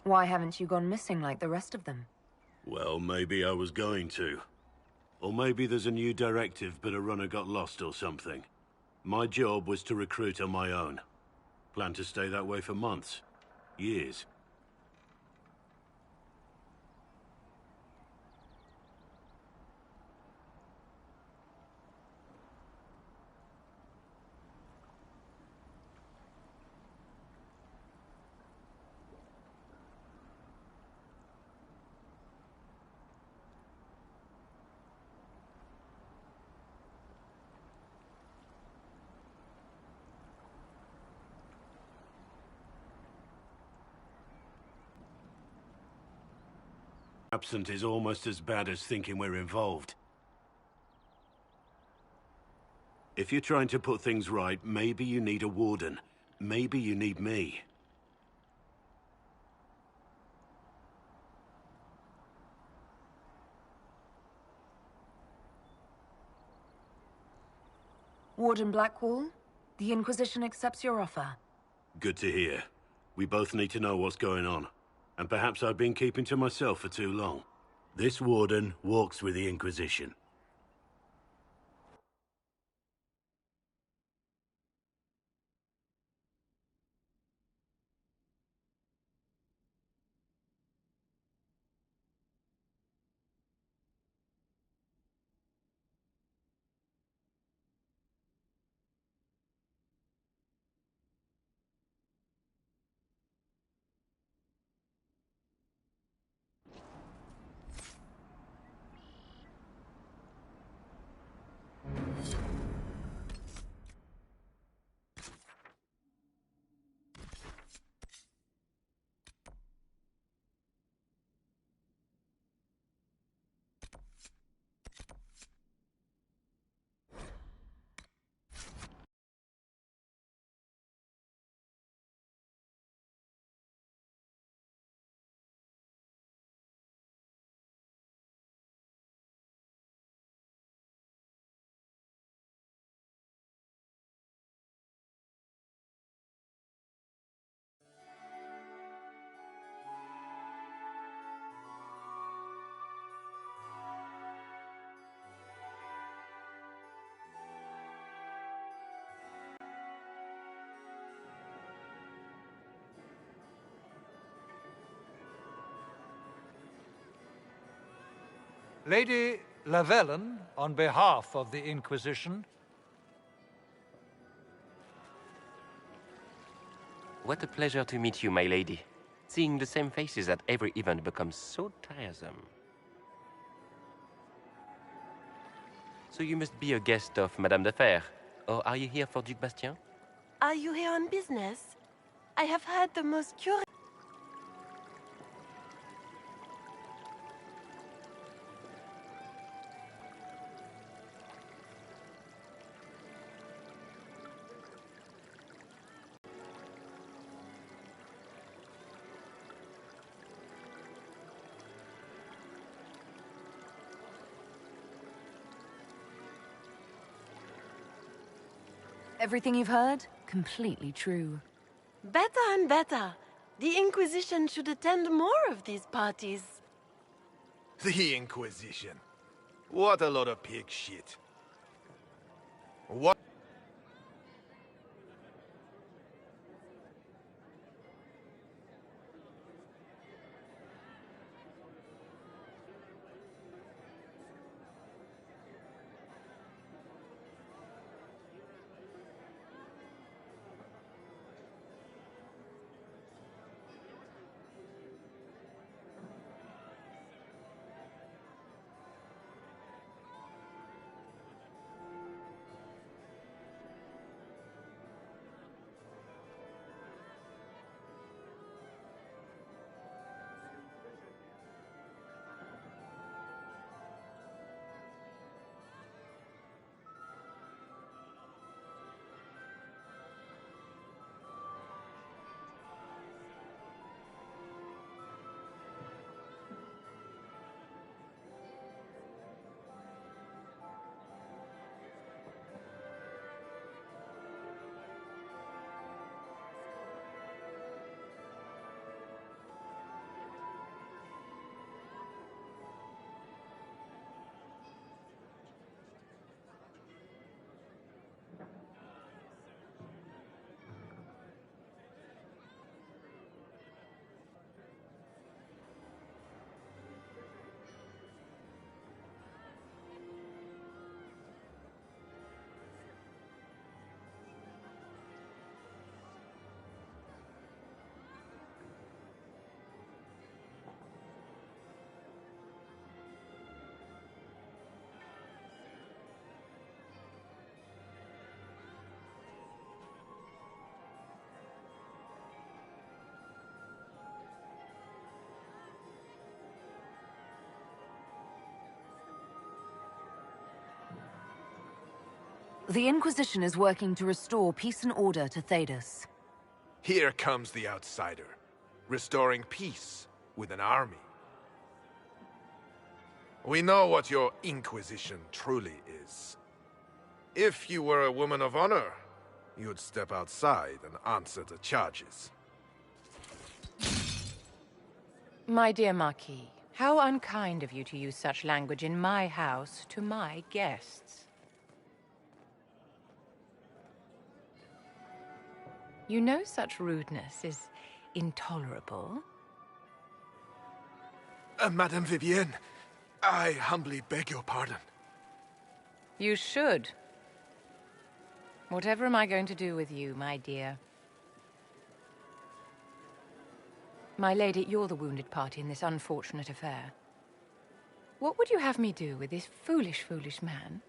Why haven't you gone missing like the rest of them? Well, maybe I was going to. Or maybe there's a new directive, but a runner got lost or something. My job was to recruit on my own. Plan to stay that way for months. Years. Absent is almost as bad as thinking we're involved. If you're trying to put things right, maybe you need a warden. Maybe you need me. Warden Blackwall, the Inquisition accepts your offer. Good to hear. We both need to know what's going on. And perhaps I've been keeping to myself for too long. This warden walks with the Inquisition. Lady Lavellen, on behalf of the Inquisition. What a pleasure to meet you, my lady. Seeing the same faces at every event becomes so tiresome. So you must be a guest of Madame de Fer, or are you here for Duc Bastien? Are you here on business? I have had the most curious... Everything you've heard? Completely true. Better and better. The Inquisition should attend more of these parties. The Inquisition. What a lot of pig shit. What? The Inquisition is working to restore peace and order to Thedas. Here comes the outsider, restoring peace with an army. We know what your Inquisition truly is. If you were a woman of honor, you'd step outside and answer the charges. My dear Marquis, how unkind of you to use such language in my house to my guests. You know such rudeness is intolerable. Madame Vivienne, I humbly beg your pardon. You should. Whatever am I going to do with you, my dear? My lady, you're the wounded party in this unfortunate affair. What would you have me do with this foolish, foolish man?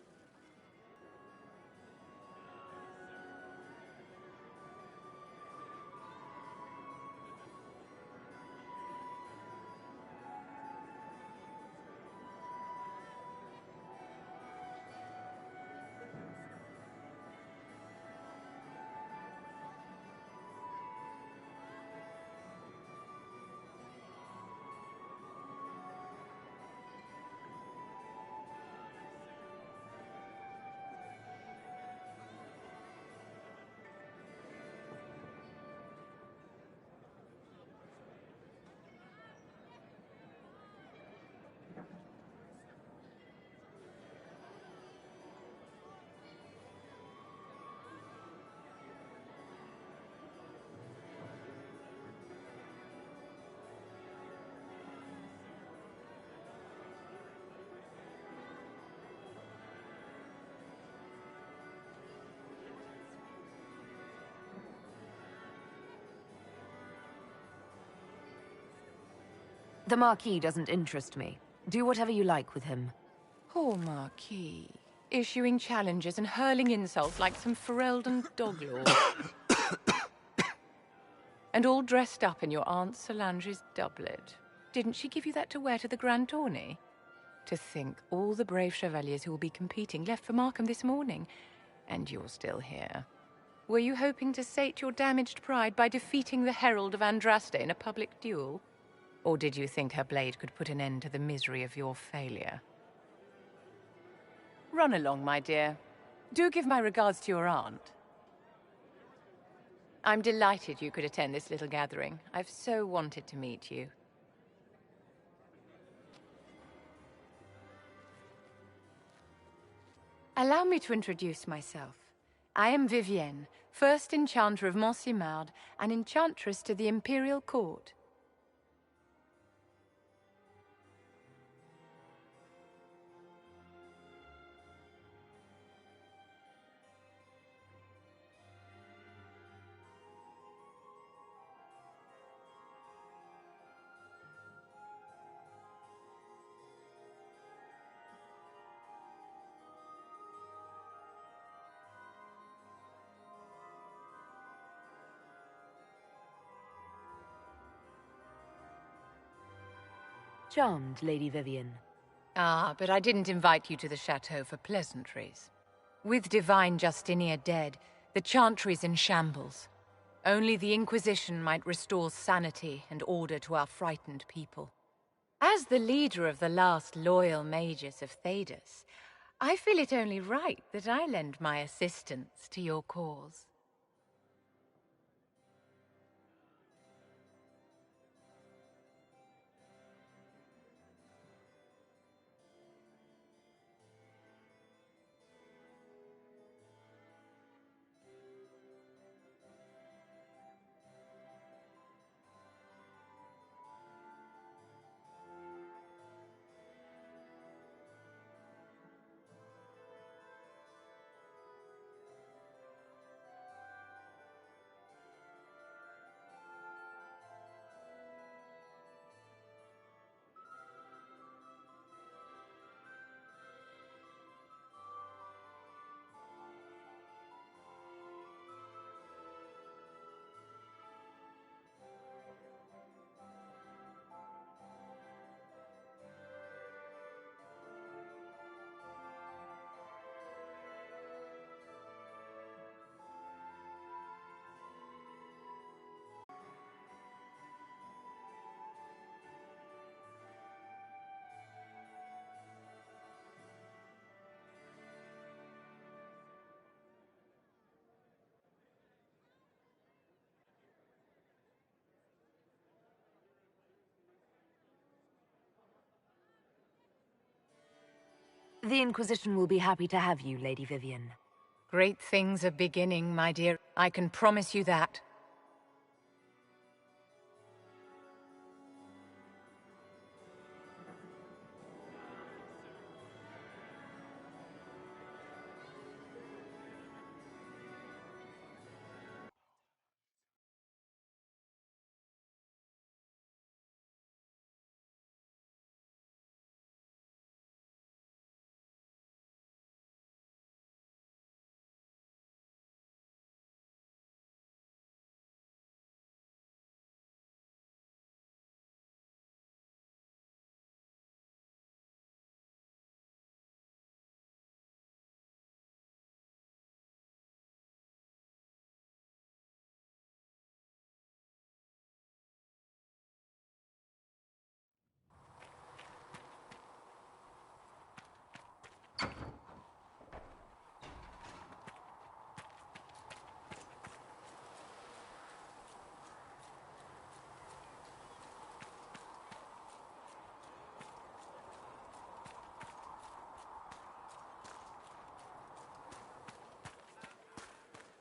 The Marquis doesn't interest me. Do whatever you like with him. Poor Marquis. Issuing challenges and hurling insults like some Ferelden doglord. And all dressed up in your Aunt Solange's doublet. Didn't she give you that to wear to the Grand Tourney? To think all the brave chevaliers who will be competing left for Markham this morning, and you're still here. Were you hoping to sate your damaged pride by defeating the Herald of Andraste in a public duel? Or did you think her blade could put an end to the misery of your failure? Run along, my dear. Do give my regards to your aunt. I'm delighted you could attend this little gathering. I've so wanted to meet you. Allow me to introduce myself. I am Vivienne, first Enchanter of Montsimard and Enchantress to the Imperial Court. Charmed, Lady Vivienne. Ah, but I didn't invite you to the chateau for pleasantries. With Divine Justinia dead, the Chantry's in shambles. Only the Inquisition might restore sanity and order to our frightened people. As the leader of the last loyal mages of Thedas, I feel it only right that I lend my assistance to your cause. The Inquisition will be happy to have you, Lady Vivian. Great things are beginning, my dear. I can promise you that.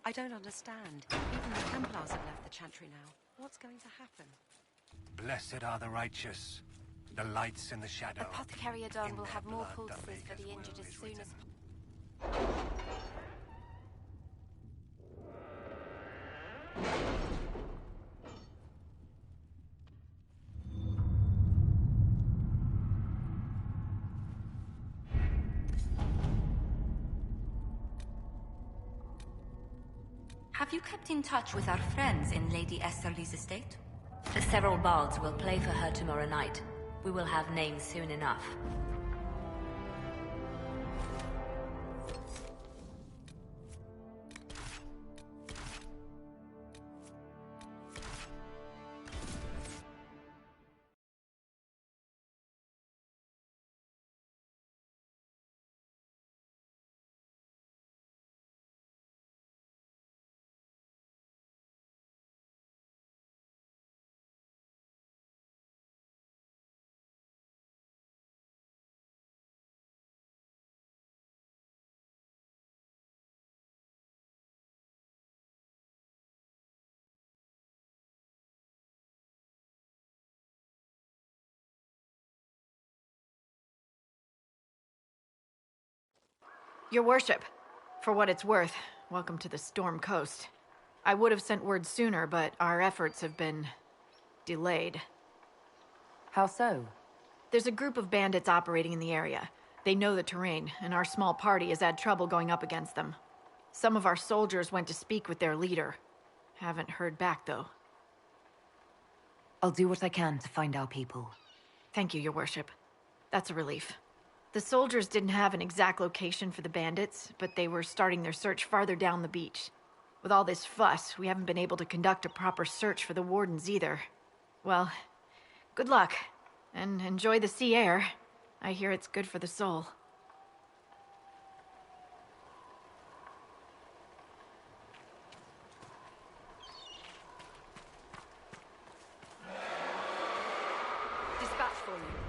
I don't understand. Even the Templars have left the Chantry now. What's going to happen? Blessed are the righteous, the lights in the shadow. Apothecary Adon In will their have more blood, poultices the for the Maker's injured will as is soon written. as... Have you kept in touch with our friends in Lady Esterly's estate? Several bards will play for her tomorrow night. We will have names soon enough. Your worship, for what it's worth, welcome to the Storm Coast. I would have sent word sooner, but our efforts have been... delayed. How so? There's a group of bandits operating in the area. They know the terrain, and our small party has had trouble going up against them. Some of our soldiers went to speak with their leader. Haven't heard back, though. I'll do what I can to find our people. Thank you, your worship. That's a relief. The soldiers didn't have an exact location for the bandits, but they were starting their search farther down the beach. With all this fuss, we haven't been able to conduct a proper search for the wardens either. Well, good luck, and enjoy the sea air. I hear it's good for the soul. Dispatch for you.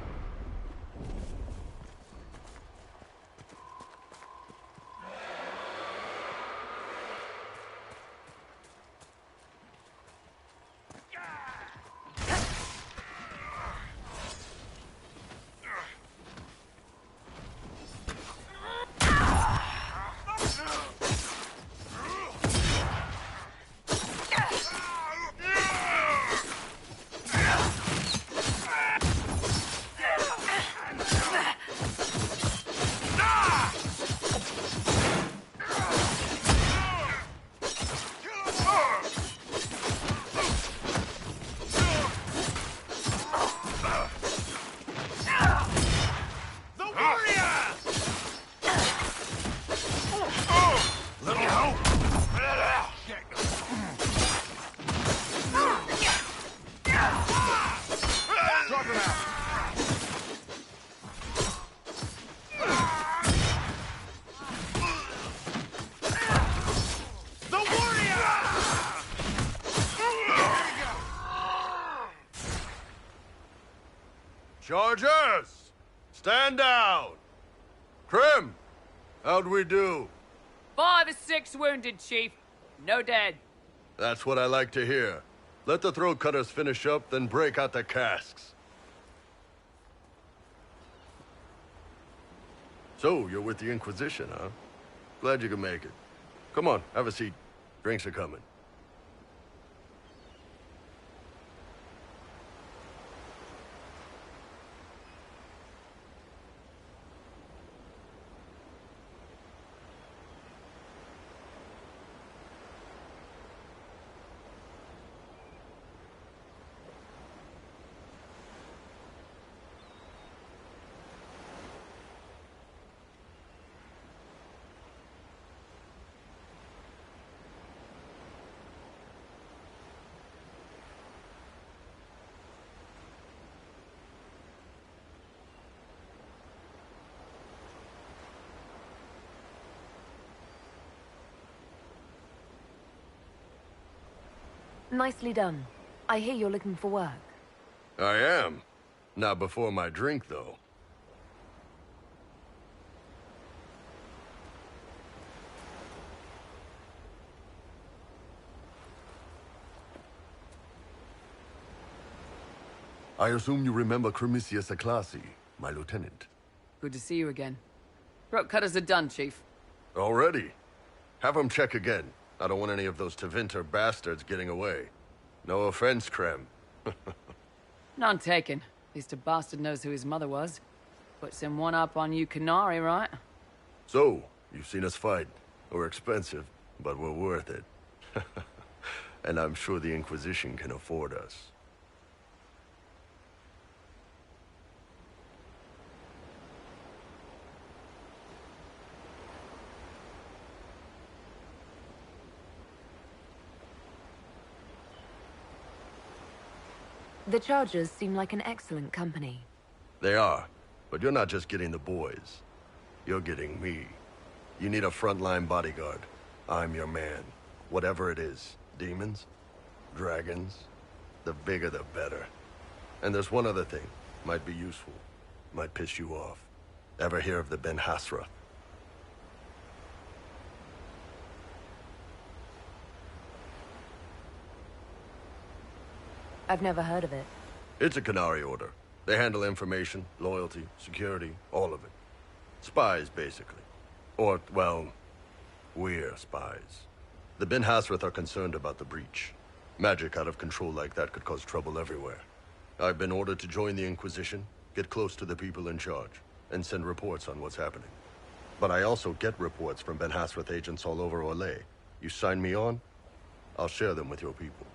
Chargers! Stand down! Krim! How'd we do? 5 or 6 wounded, Chief. No dead. That's what I like to hear. Let the throat cutters finish up, then break out the casks. So, you're with the Inquisition, huh? Glad you could make it. Come on, have a seat. Drinks are coming. Nicely done. I hear you're looking for work. I am. Not before my drink, though. I assume you remember Cremisius Aclassi, my lieutenant. Good to see you again. Throat cutters are done, Chief. Already? Have him check again. I don't want any of those Tevinter bastards getting away. No offense, Krem. None taken. At least a bastard knows who his mother was. Puts him one up on you Canary, right? So, you've seen us fight. We're expensive, but we're worth it. And I'm sure the Inquisition can afford us. The Chargers seem like an excellent company. They are, but you're not just getting the boys. You're getting me. You need a frontline bodyguard. I'm your man. Whatever it is. Demons? Dragons? The bigger the better. And there's one other thing. Might be useful. Might piss you off. Ever hear of the Ben Hasra? I've never heard of it. It's a Canary order. They handle information, loyalty, security, all of it. Spies, basically. Or, well, we're spies. The Ben Hasrath are concerned about the breach. Magic out of control like that could cause trouble everywhere. I've been ordered to join the Inquisition, get close to the people in charge, and send reports on what's happening. But I also get reports from Ben Hasrath agents all over Orlais. You sign me on, I'll share them with your people.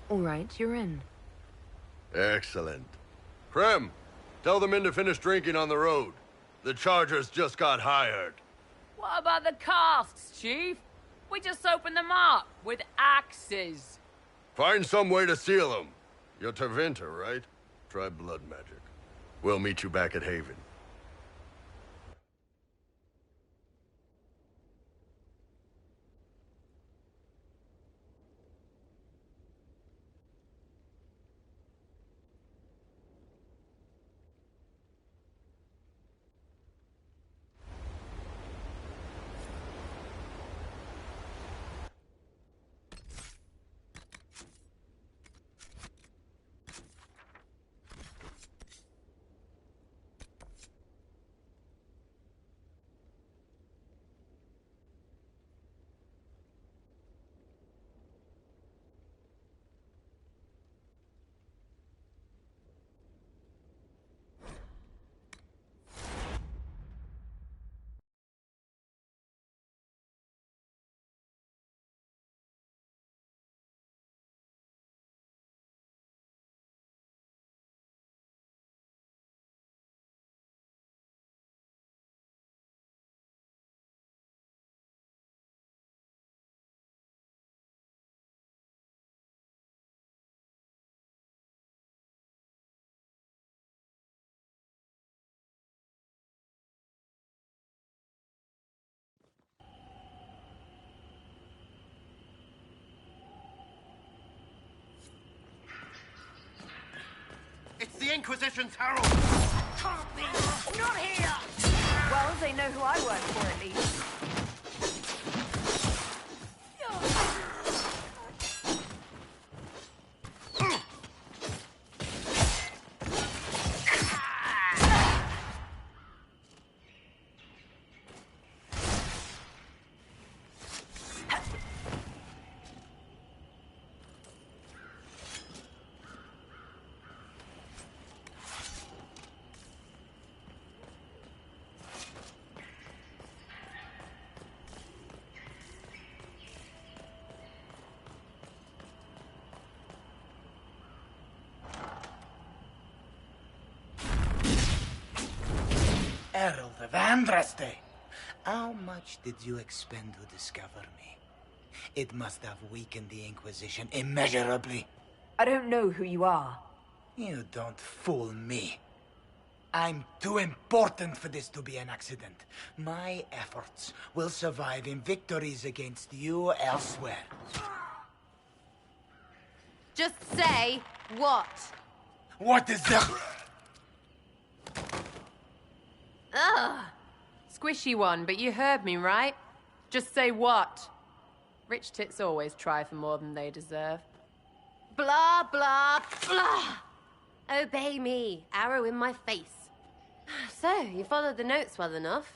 All right, you're in. Excellent. Krem, tell the men to finish drinking on the road. The Chargers just got hired. What about the casks, Chief? We just opened them up with axes. Find some way to seal them. You're Tevinter, right? Try blood magic. We'll meet you back at Haven. Inquisition's herald! Can't be! Not here! Well, they know who I work for, at least. Herald of Andraste, how much did you expend to discover me? It must have weakened the Inquisition immeasurably. I don't know who you are. You don't fool me. I'm too important for this to be an accident. My efforts will survive in victories against you elsewhere. Just say what? What is the... Ugh. Squishy one, but you heard me, right? Just say what? Rich tits always try for more than they deserve. Blah, blah, blah. Obey me. Arrow in my face. So, you followed the notes well enough.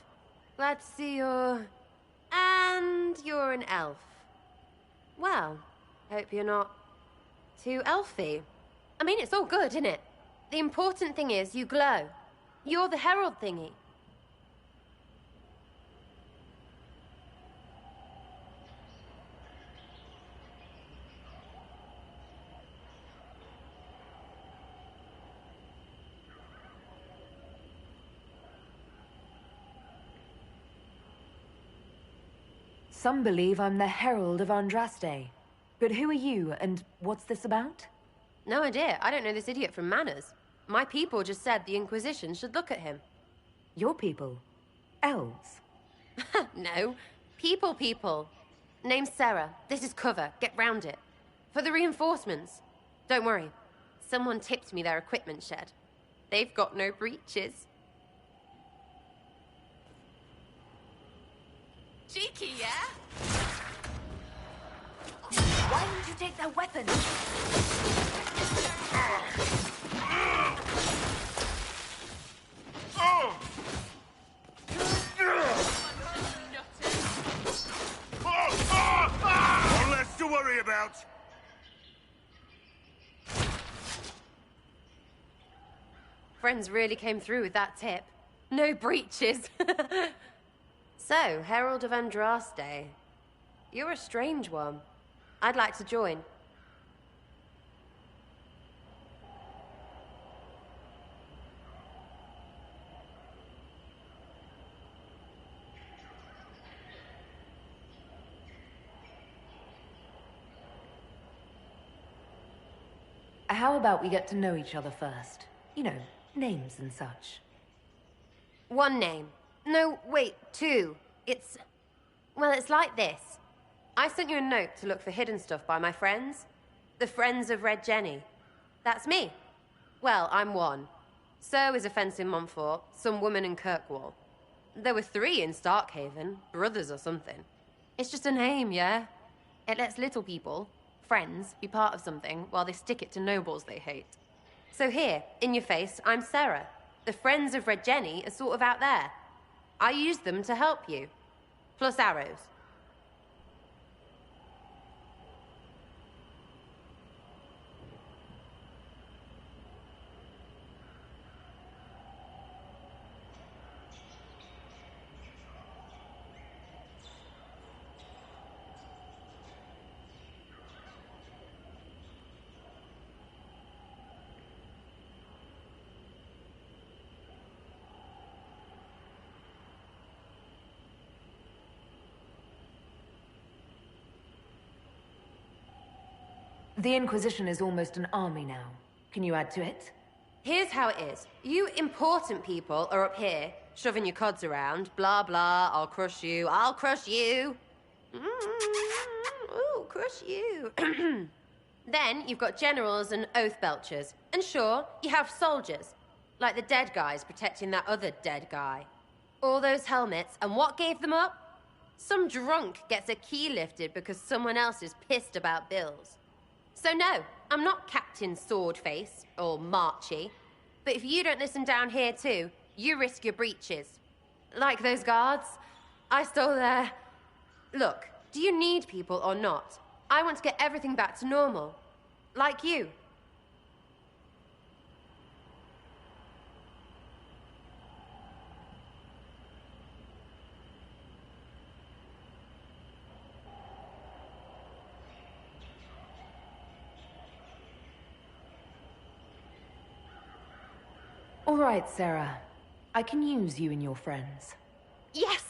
Glad to see you're... And you're an elf. Well, hope you're not too elfy. I mean, it's all good, isn't it? The important thing is you glow. You're the herald thingy. Some believe I'm the Herald of Andraste. But who are you, and what's this about? No idea. I don't know this idiot from Manners. My people just said the Inquisition should look at him. Your people? Elves? No. People. Name's Sarah. This is cover. Get round it. For the reinforcements. Don't worry. Someone tipped me their equipment shed. They've got no breaches. Cheeky, yeah? Why didn't you take that weapon? One less to worry about. Friends really came through with that tip. No breaches. So, Herald of Andraste. You're a strange one. I'd like to join. How about we get to know each other first? You know, names and such. One name. No, wait, two. Well, it's like this. I sent you a note to look for hidden stuff by my friends. The Friends of Red Jenny. That's me. Well, I'm one. So is a fence in Montfort, some woman in Kirkwall. There were 3 in Starkhaven, brothers or something. It's just a name, yeah? It lets little people, friends, be part of something while they stick it to nobles they hate. So here, in your face, I'm Sarah. The Friends of Red Jenny are sort of out there. I used them to help you. Plus arrows. The Inquisition is almost an army now. Can you add to it? Here's how it is. You important people are up here, shoving your cods around. Blah, blah, I'll crush you. I'll crush you. Ooh, crush you. Then you've got generals and oath belchers. And sure, you have soldiers. Like the dead guys protecting that other dead guy. All those helmets, and what gave them up? Some drunk gets a key lifted because someone else is pissed about bills. So no, I'm not Captain Swordface, or Marchy. But if you don't listen down here too, you risk your breeches. Like those guards, I stole their... Look, do you need people or not? I want to get everything back to normal. Like you. All right, Sarah. I can use you and your friends. Yes!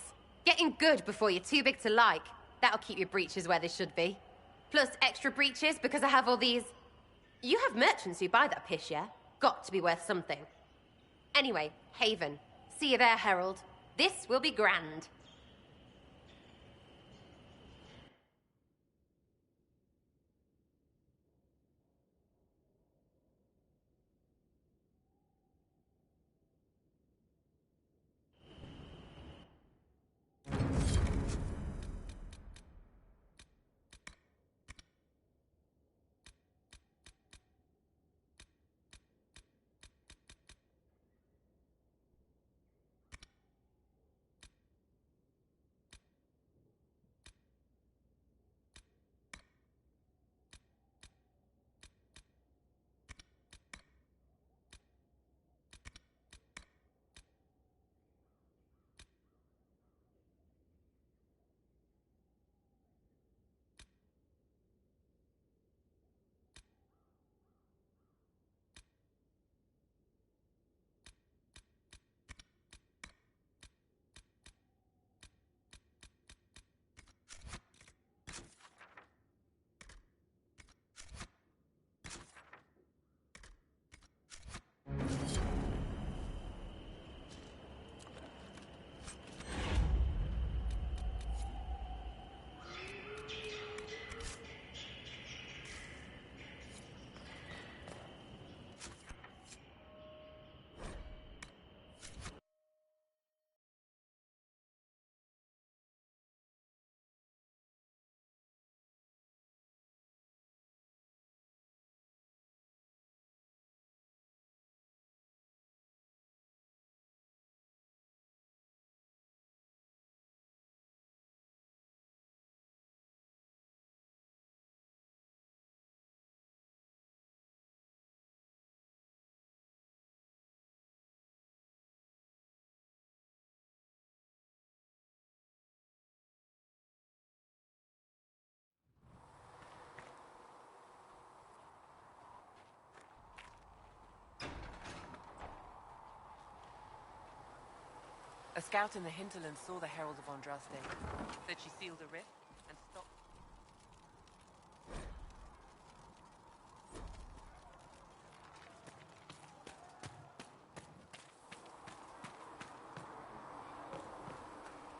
Getting good before you're too big to like. That'll keep your breeches where they should be. Plus extra breeches because I have all these... You have merchants who buy that piss, yeah? Got to be worth something. Anyway, Haven. See you there, Herald. This will be grand. A scout in the hinterland saw the Herald of Andraste. Said she sealed a rift and stopped...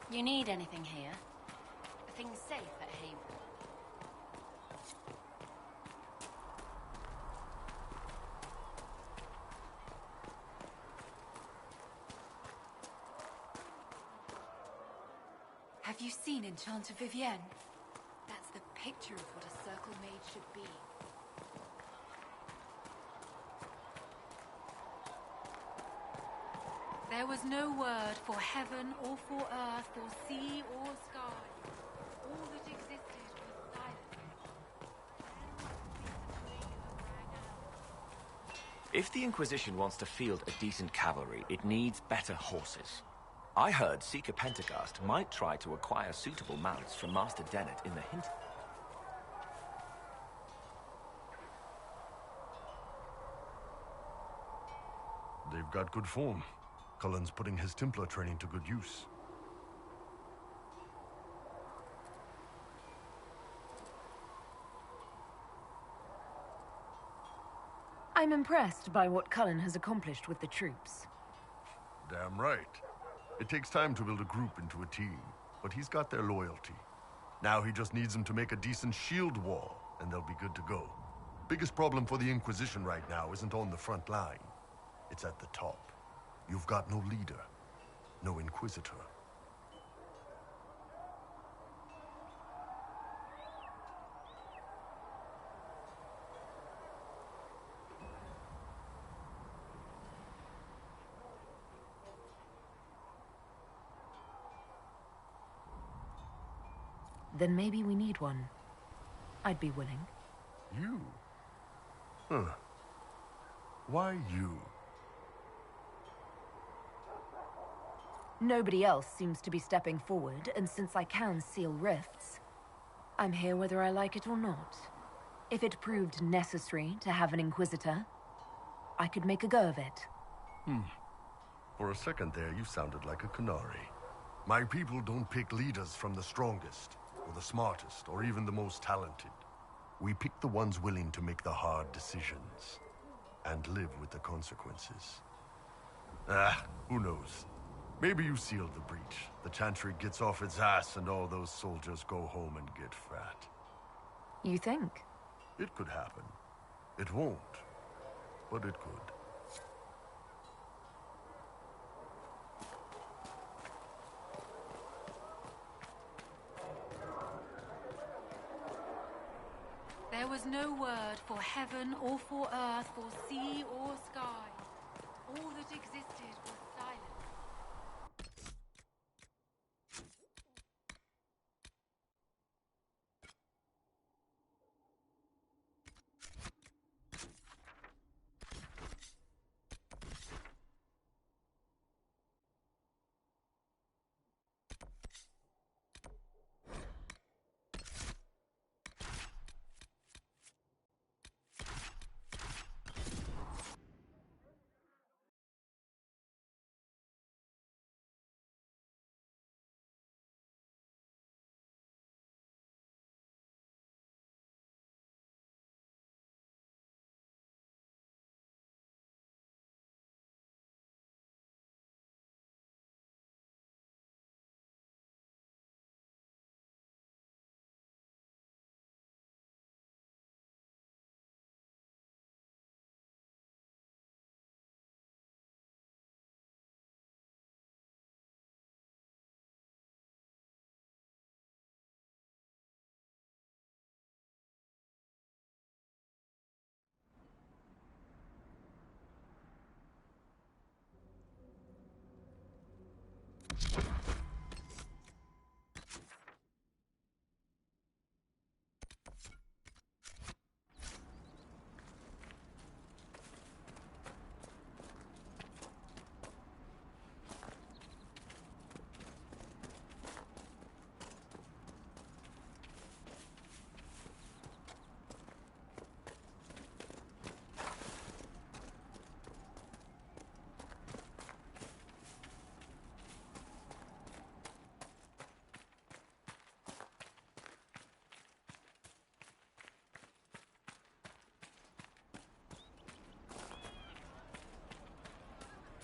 You need anything here? Are things safe at Haven? Have you seen Enchanter Vivienne? That's the picture of what a circle maid should be. There was no word for heaven or for earth, for sea or sky. All that existed was silence. If the Inquisition wants to field a decent cavalry, it needs better horses. I heard Seeker Pentecost might try to acquire suitable mounts from Master Dennett in the hint. They've got good form. Cullen's putting his Templar training to good use. I'm impressed by what Cullen has accomplished with the troops. Damn right. It takes time to build a group into a team, but he's got their loyalty. Now he just needs them to make a decent shield wall, and they'll be good to go. Biggest problem for the Inquisition right now isn't on the front line. It's at the top. You've got no leader, no Inquisitor. Then maybe we need one. I'd be willing. You? Huh. Why you? Nobody else seems to be stepping forward, and since I can seal rifts, I'm here whether I like it or not. If it proved necessary to have an Inquisitor, I could make a go of it. For a second there, you sounded like a canary. My people don't pick leaders from the strongest, or the smartest, or even the most talented. We pick the ones willing to make the hard decisions, and live with the consequences. Who knows? Maybe you sealed the breach. The Chantry gets off its ass and all those soldiers go home and get fat. You think? It could happen. It won't, but it could. There was no word for heaven or for earth, for sea or sky. All that existed was silence.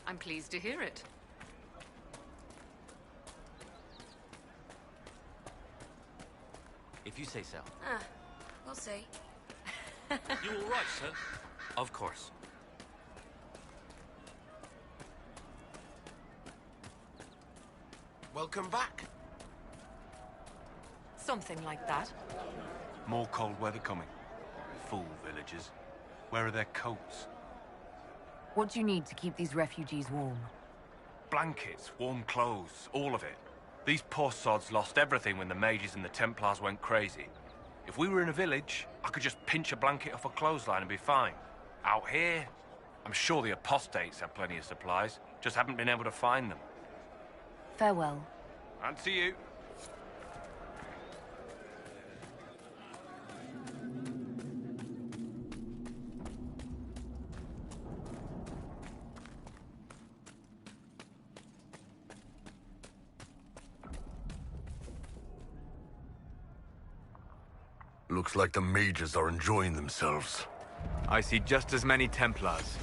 I'm pleased to hear it. If you say so. We'll see. You all right, sir? Of course. Welcome back. Something like that. More cold weather coming. Fool villagers. Where are their coats? What do you need to keep these refugees warm? Blankets, warm clothes, all of it. These poor sods lost everything when the mages and the Templars went crazy. If we were in a village, I could just pinch a blanket off a clothesline and be fine. Out here, I'm sure the apostates have plenty of supplies, just haven't been able to find them. Farewell. And to you. Looks like the mages are enjoying themselves. I see just as many Templars.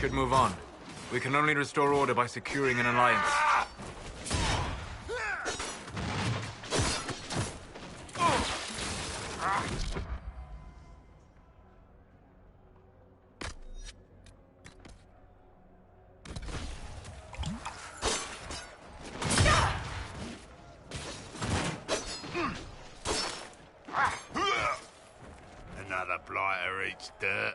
should move on. We can only restore order by securing an alliance. Another blighter eats dirt.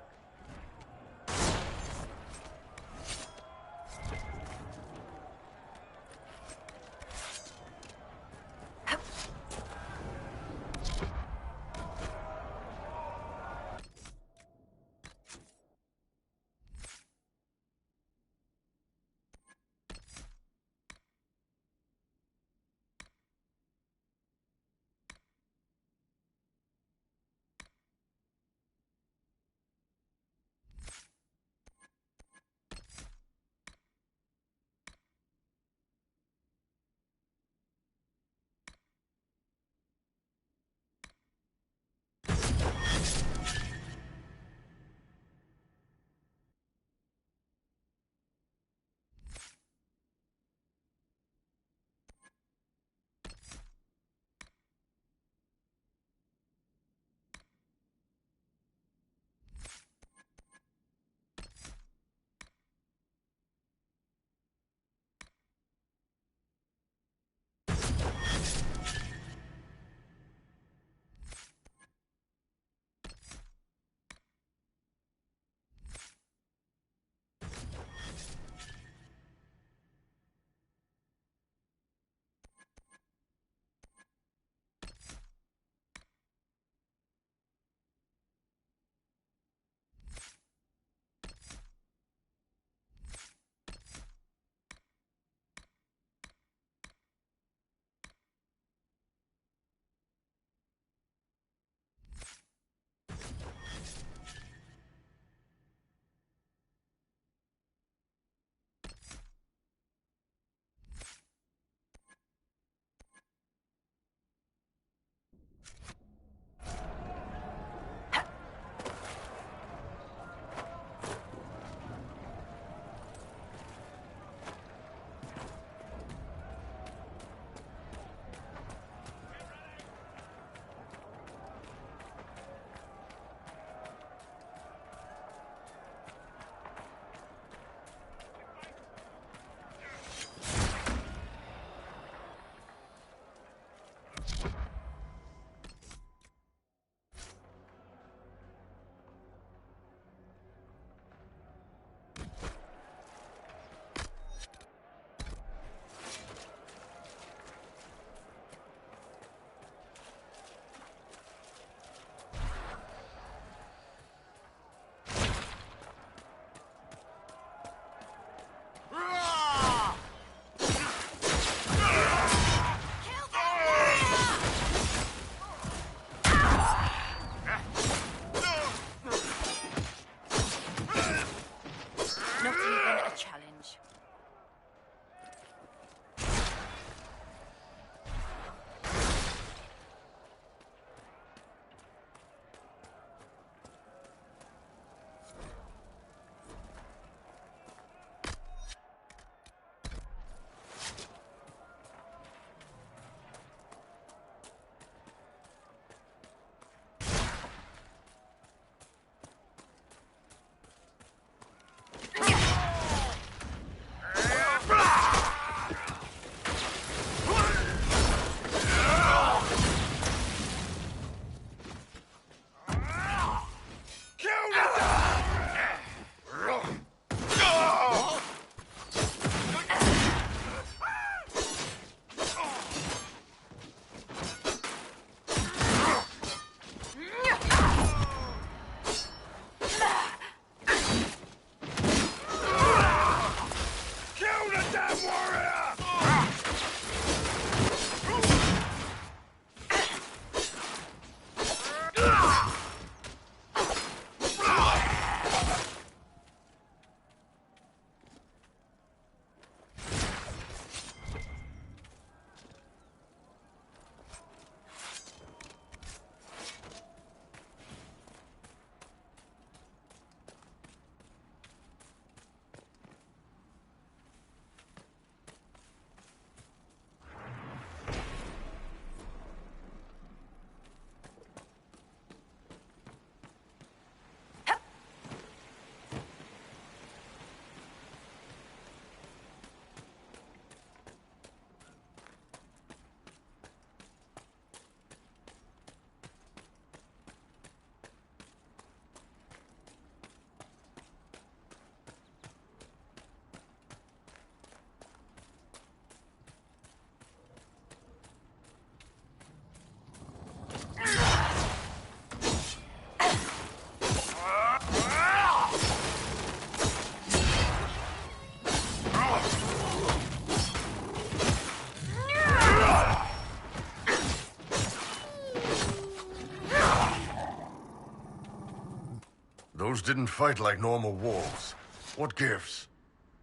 Those didn't fight like normal wolves. What gives?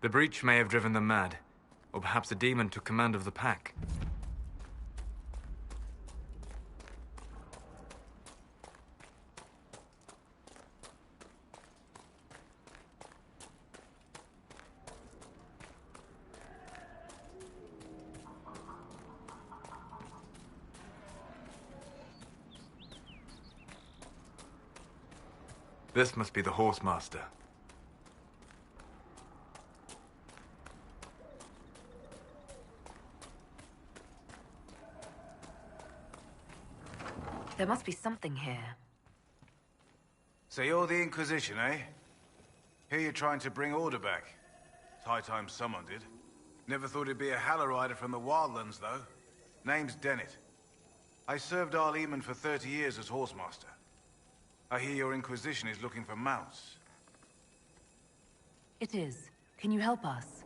The breach may have driven them mad. Or perhaps a demon took command of the pack. This must be the Horsemaster. There must be something here. So you're the Inquisition, eh? Here you're trying to bring order back. It's high time someone did. Never thought it'd be a Hallow-Rider from the Wildlands, though. Name's Dennett. I served Arl Eamon for 30 years as Horsemaster. I hear your Inquisition is looking for mounts. It is. Can you help us?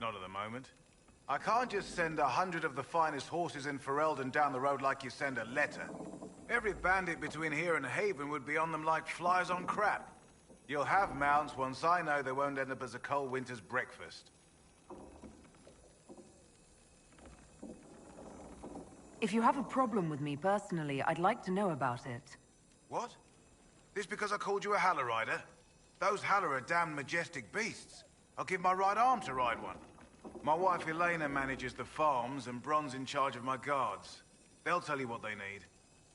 Not at the moment. I can't just send 100 of the finest horses in Ferelden down the road like you send a letter. Every bandit between here and Haven would be on them like flies on crap. You'll have mounts once I know they won't end up as a cold winter's breakfast. If you have a problem with me personally, I'd like to know about it. What? This because I called you a Hallow-Rider? Those Hallow are damn majestic beasts. I'll give my right arm to ride one. My wife Elena manages the farms and Bron's in charge of my guards. They'll tell you what they need.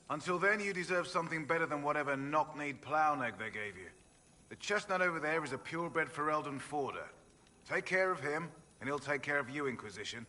Until then, you deserve something better than whatever knock-kneed plow-neg they gave you. The chestnut over there is a purebred Ferelden forder. Take care of him, and he'll take care of you, Inquisition.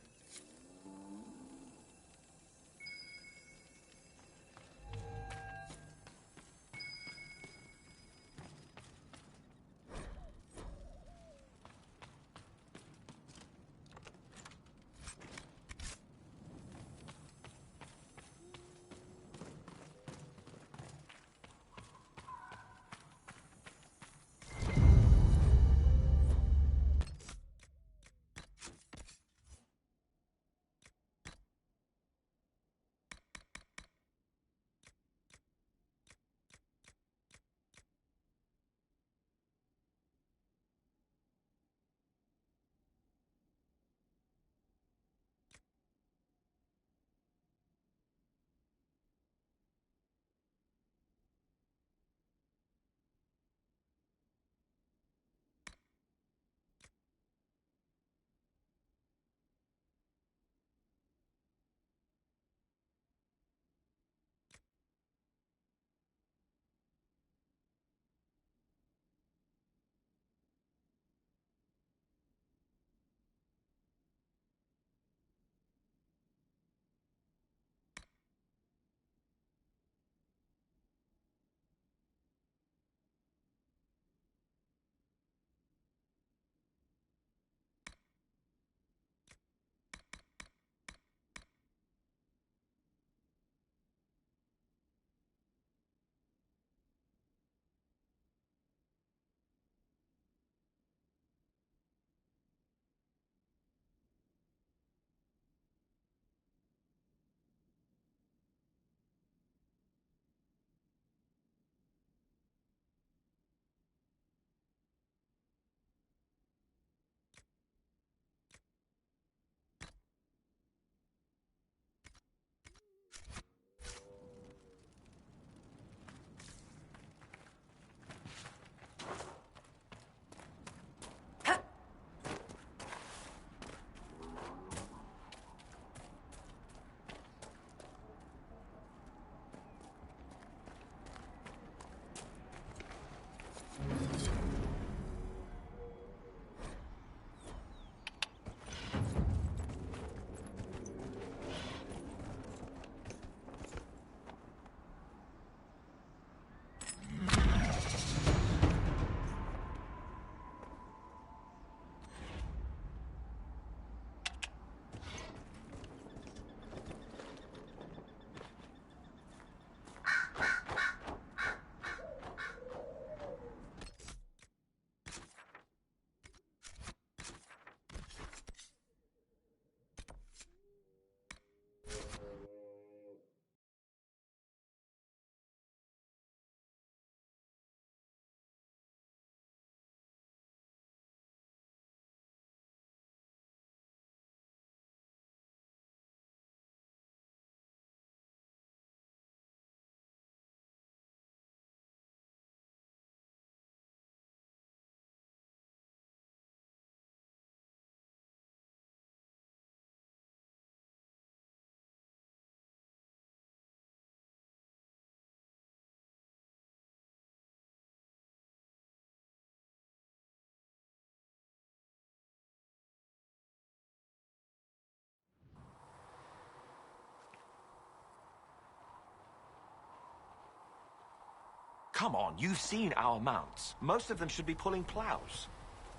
come on, you've seen our mounts. Most of them should be pulling plows.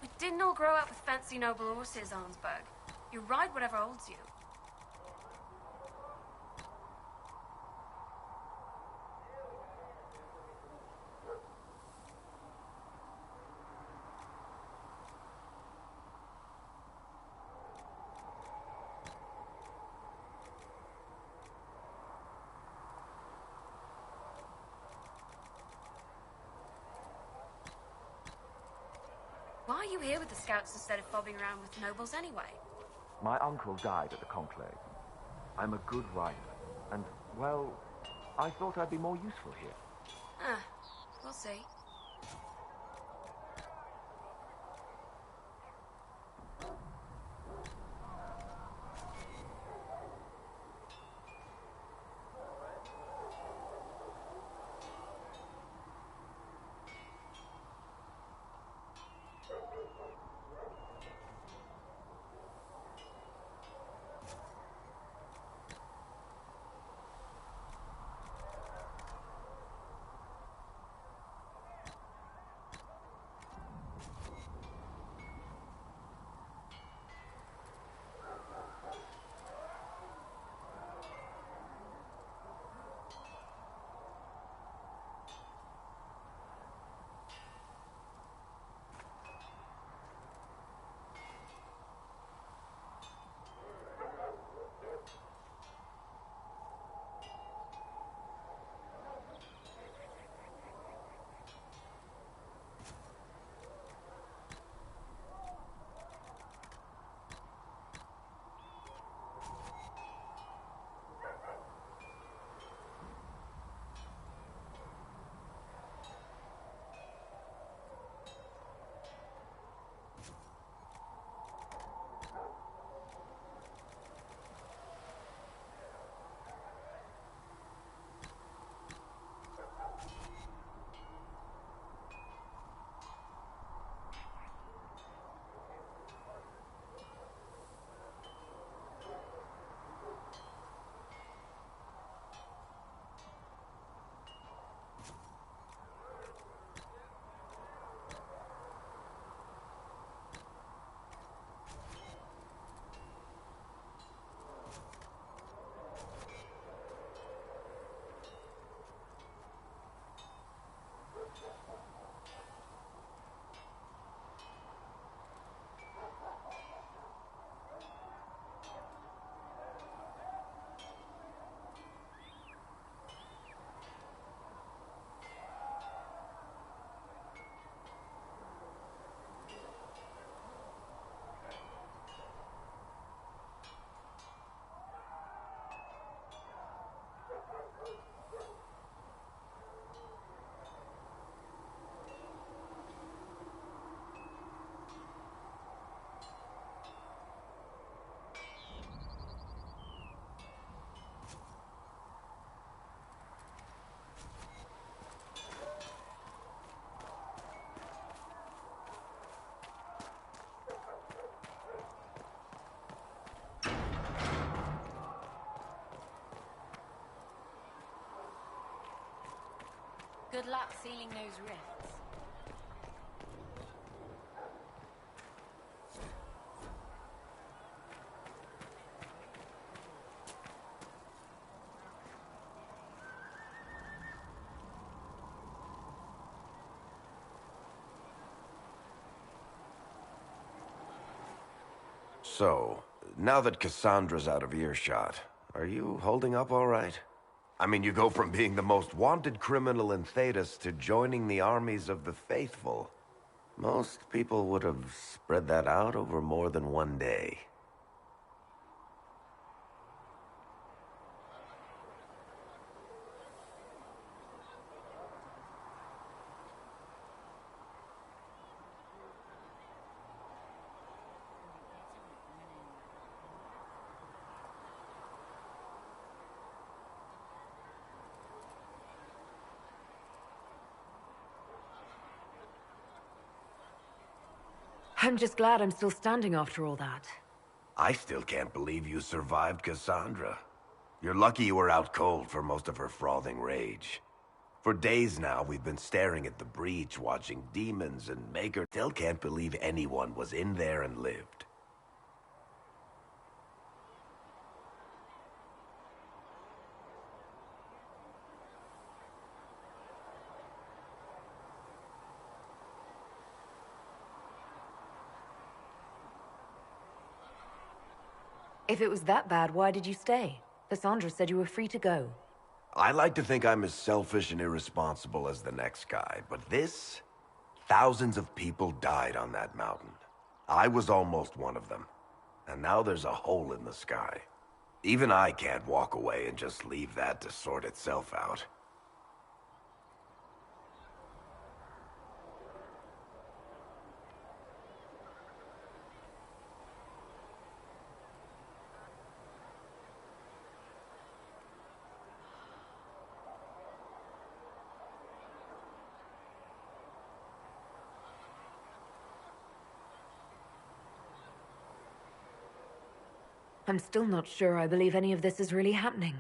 We didn't all grow up with fancy noble horses, Arnsberg. You ride whatever holds you. Why are you here with the scouts instead of fobbing around with nobles anyway? My uncle died at the conclave. I'm a good rider, and, well, I thought I'd be more useful here. Ah, we'll see. Good luck sealing those rifts. So, now that Cassandra's out of earshot, are you holding up all right? I mean, you go from being the most wanted criminal in Thedas to joining the armies of the faithful. Most people would have spread that out over more than one day. I'm just glad I'm still standing after all that. I still can't believe you survived Cassandra. You're lucky you were out cold for most of her frothing rage. For days now, we've been staring at the breach, watching demons and Maker. Still can't believe anyone was in there and lived. If it was that bad, why did you stay? Cassandra said you were free to go. I like to think I'm as selfish and irresponsible as the next guy, but this... Thousands of people died on that mountain. I was almost one of them. And now there's a hole in the sky. Even I can't walk away and just leave that to sort itself out. I'm still not sure I believe any of this is really happening.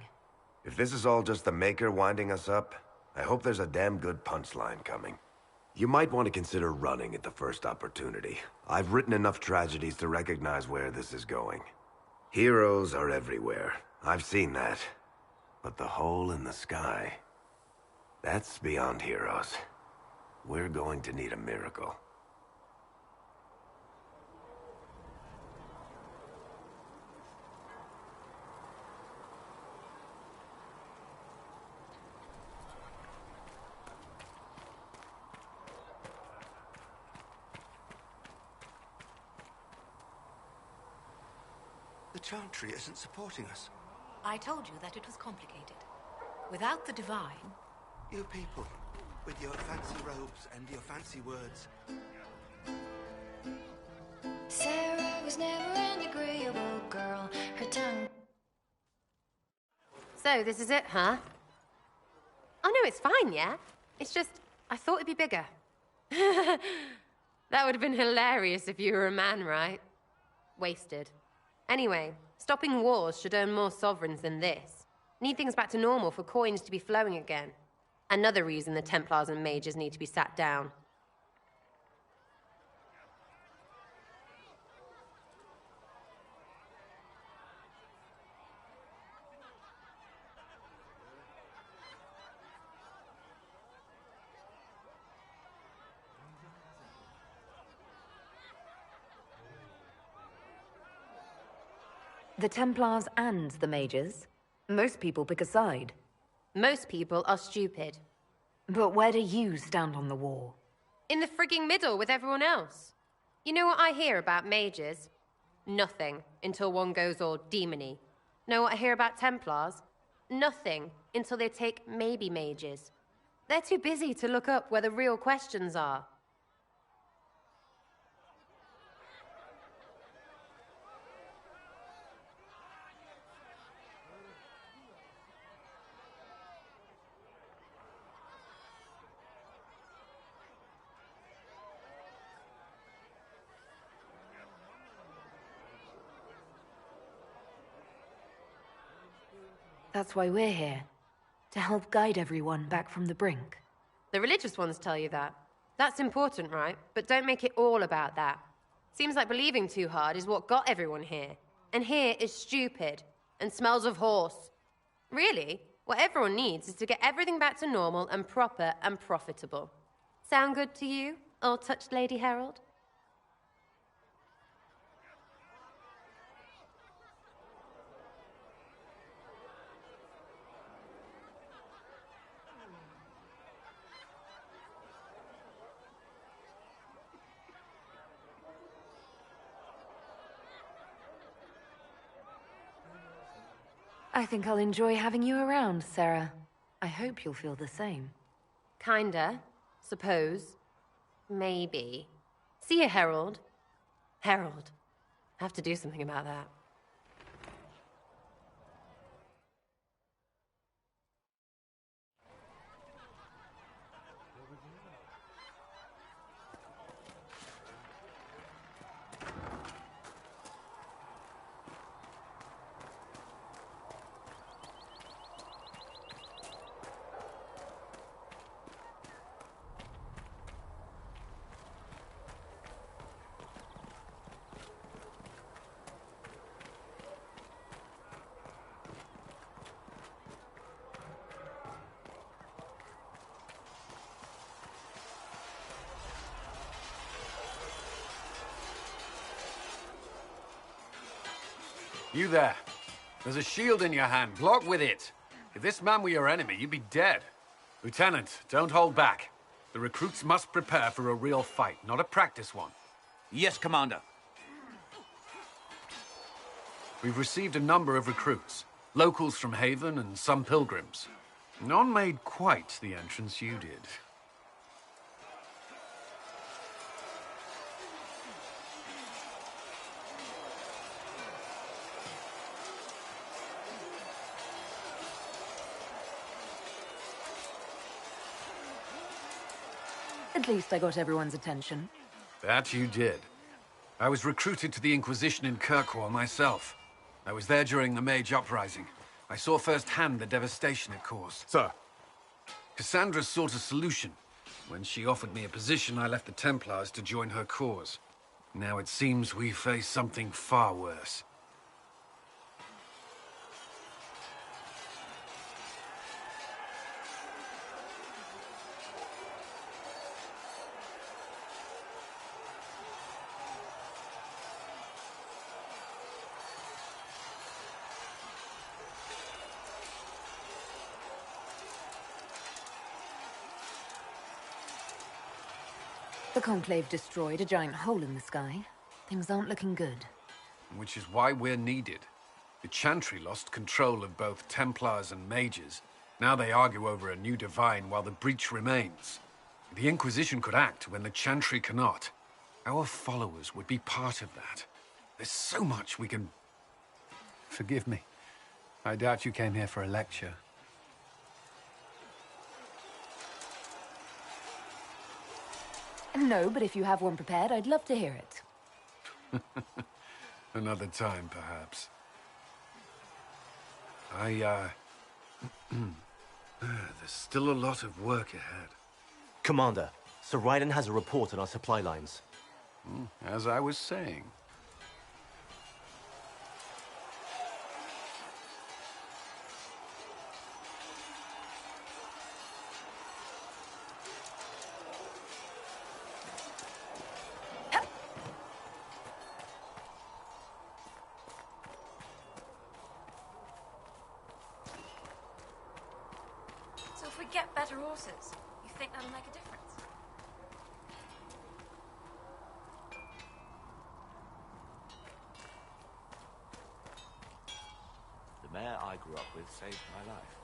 If this is all just the Maker winding us up, I hope there's a damn good punchline coming. You might want to consider running at the first opportunity. I've written enough tragedies to recognize where this is going. Heroes are everywhere. I've seen that. But the hole in the sky... that's beyond heroes. We're going to need a miracle. The Chantry isn't supporting us. I told you that it was complicated. Without the Divine... You people, with your fancy robes and your fancy words. Sarah was never an agreeable girl. Her tongue... So, this is it, huh? Oh, no, it's fine, yeah? It's just, I thought it'd be bigger. That would have been hilarious if you were a man, right? Wasted. Anyway, stopping wars should earn more sovereigns than this. Need things back to normal for coins to be flowing again. Another reason the Templars and Mages need to be sat down. The Templars and the Mages? Most people pick a side. Most people are stupid. But where do you stand on the war? In the frigging middle with everyone else. You know what I hear about mages? Nothing, until one goes all demony. Know what I hear about Templars? Nothing, until they take maybe mages. They're too busy to look up where the real questions are. That's why we're here. To help guide everyone back from the brink. The religious ones tell you that. That's important, right? But don't make it all about that. Seems like believing too hard is what got everyone here. And here is stupid. And smells of horse. Really, what everyone needs is to get everything back to normal and proper and profitable. Sound good to you, old-touched Lady Herald? I think I'll enjoy having you around, Sarah. I hope you'll feel the same. Kinda. Suppose. Maybe. See you, Herald. Herald. I have to do something about that. You there. There's a shield in your hand. Block with it. If this man were your enemy, you'd be dead. Lieutenant, don't hold back. The recruits must prepare for a real fight, not a practice one. Yes, Commander. We've received a number of recruits. Locals from Haven and some pilgrims. None made quite the entrance you did. At least I got everyone's attention. That you did. I was recruited to the Inquisition in Kirkwall myself. I was there during the Mage Uprising. I saw firsthand the devastation it caused. Sir. Cassandra sought a solution. When she offered me a position, I left the Templars to join her cause. Now it seems we face something far worse. The Conclave destroyed a giant hole in the sky. Things aren't looking good. Which is why we're needed. The Chantry lost control of both Templars and Mages. Now they argue over a new divine while the breach remains. The Inquisition could act when the Chantry cannot. Our followers would be part of that. There's so much we can... Forgive me. I doubt you came here for a lecture. No, but if you have one prepared, I'd love to hear it. Another time, perhaps. There's still a lot of work ahead. Commander, Sir Raiden has a report on our supply lines. As I was saying. So if we get better horses, you think that'll make a difference? The mare I grew up with saved my life.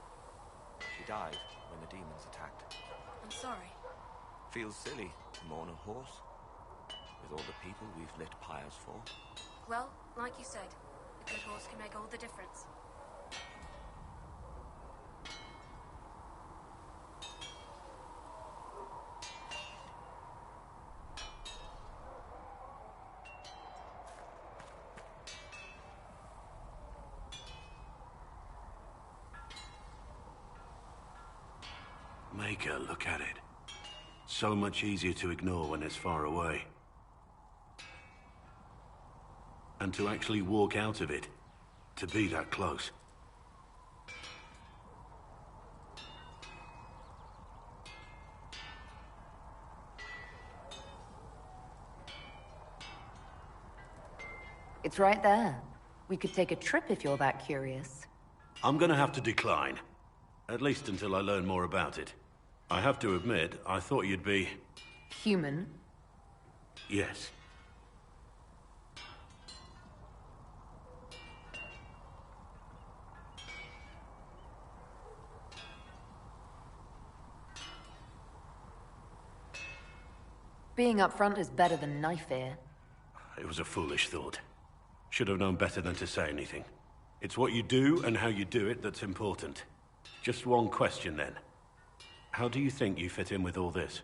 She died when the demons attacked. I'm sorry. Feels silly to mourn a horse, with all the people we've lit pyres for. Well, like you said, a good horse can make all the difference. Maker, look at it. So much easier to ignore when it's far away. And to actually walk out of it, to be that close. It's right there. We could take a trip if you're that curious. I'm gonna have to decline. At least until I learn more about it. I have to admit, I thought you'd be... Human? Yes. Being upfront is better than knife ear. It was a foolish thought. Should have known better than to say anything. It's what you do and how you do it that's important. Just one question then. How do you think you fit in with all this?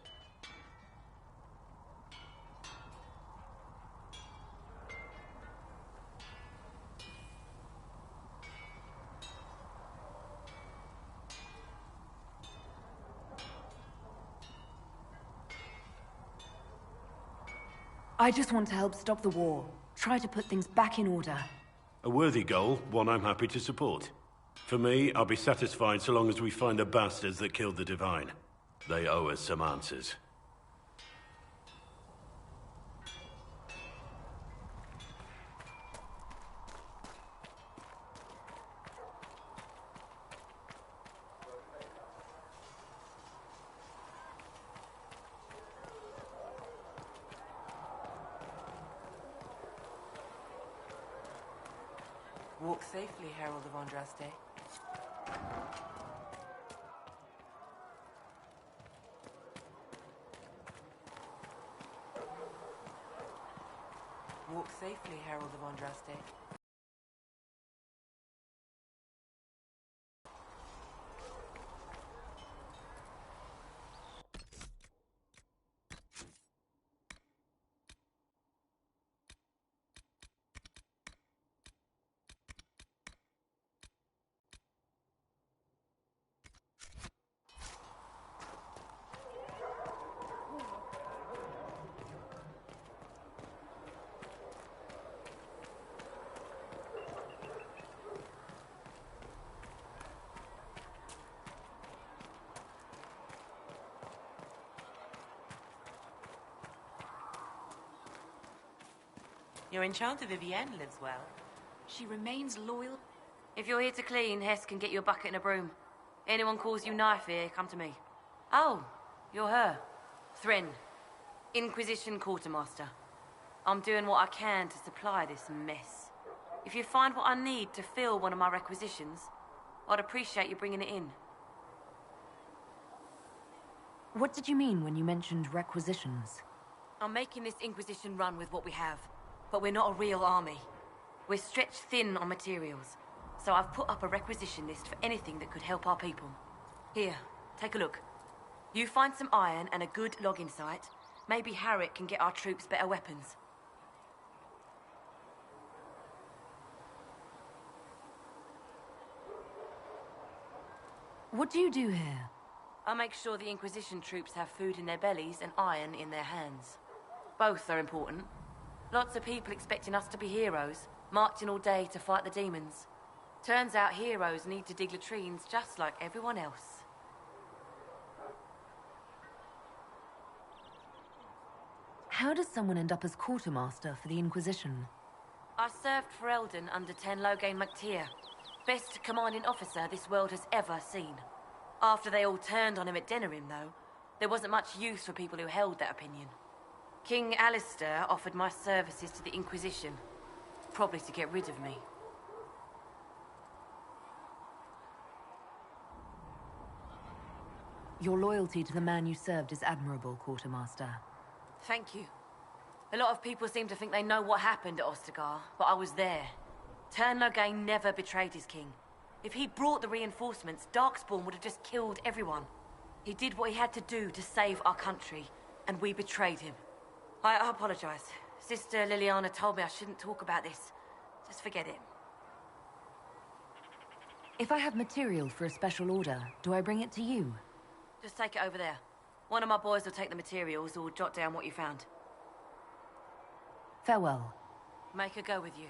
I just want to help stop the war. Try to put things back in order. A worthy goal, one I'm happy to support. For me, I'll be satisfied so long as we find the bastards that killed the Divine. They owe us some answers. Walk safely, Herald of Andraste. Walk safely, Herald of Andraste. Your enchanter Vivienne lives well. She remains loyal. If you're here to clean, Hess can get you a bucket and a broom. Anyone calls you knife here, come to me. Oh, you're her. Thren, Inquisition Quartermaster. I'm doing what I can to supply this mess. If you find what I need to fill one of my requisitions, I'd appreciate you bringing it in. What did you mean when you mentioned requisitions? I'm making this Inquisition run with what we have, but we're not a real army. We're stretched thin on materials, so I've put up a requisition list for anything that could help our people. Here, take a look. You find some iron and a good logging site, maybe Harriet can get our troops better weapons. What do you do here? I make sure the Inquisition troops have food in their bellies and iron in their hands. Both are important. Lots of people expecting us to be heroes, marching all day to fight the demons. Turns out heroes need to dig latrines just like everyone else. How does someone end up as quartermaster for the Inquisition? I served for Eldon under 10 Logain MacTier. Best commanding officer this world has ever seen. After they all turned on him at Denerim, though, there wasn't much use for people who held that opinion. King Alistair offered my services to the Inquisition, probably to get rid of me. Your loyalty to the man you served is admirable, Quartermaster. Thank you. A lot of people seem to think they know what happened at Ostagar, but I was there. Tern Logain never betrayed his king. If he'd brought the reinforcements, Darkspawn would have just killed everyone. He did what he had to do to save our country, and we betrayed him. I apologize. Sister Liliana told me I shouldn't talk about this. Just forget it. If I have material for a special order, do I bring it to you? Just take it over there. One of my boys will take the materials or jot down what you found. Farewell. Make a go with you.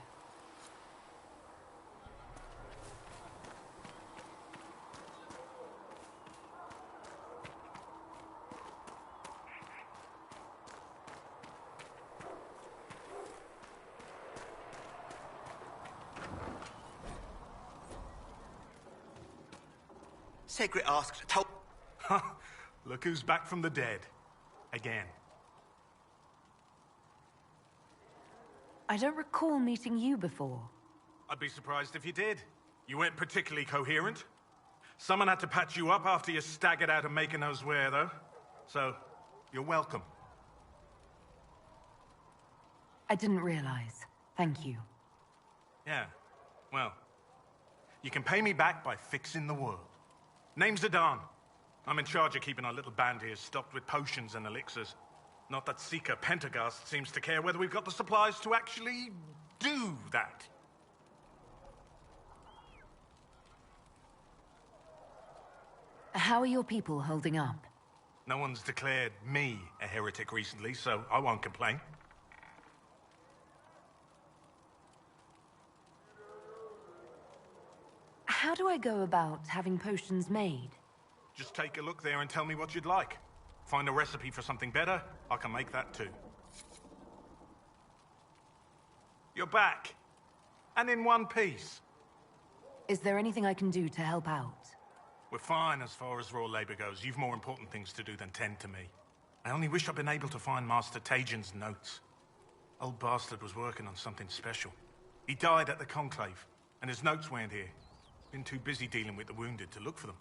Segret asked, told... Look who's back from the dead. Again. I don't recall meeting you before. I'd be surprised if you did. You weren't particularly coherent. Someone had to patch you up after you staggered out of making knows where, though. So, you're welcome. I didn't realize. Thank you. Yeah, well, you can pay me back by fixing the world. Name's Adan. I'm in charge of keeping our little band here stocked with potions and elixirs. Not that Seeker Pentagast seems to care whether we've got the supplies to actually do that. How are your people holding up? No one's declared me a heretic recently, so I won't complain. How do I go about having potions made? Just take a look there and tell me what you'd like. Find a recipe for something better, I can make that too. You're back. And in one piece. Is there anything I can do to help out? We're fine as far as raw labor goes. You've more important things to do than tend to me. I only wish I'd been able to find Master Tajin's notes. Old bastard was working on something special. He died at the Conclave, And there's notes round here. Been too busy dealing with the wounded to look for them.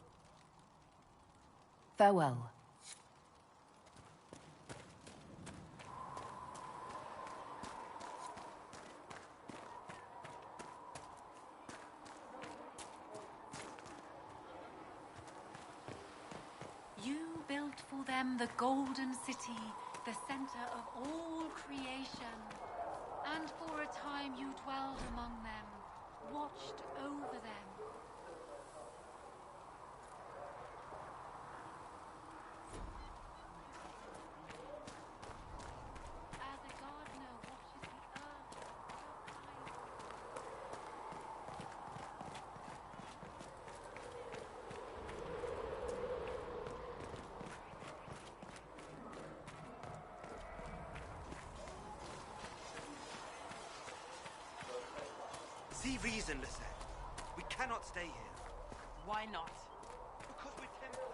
Farewell. You built for them the golden city, the center of all creation. And for a time you dwelled among them, watched over them. As a gardener watches the earth, See reason, Lisette. We cannot stay here. Why not? Because we're Templars.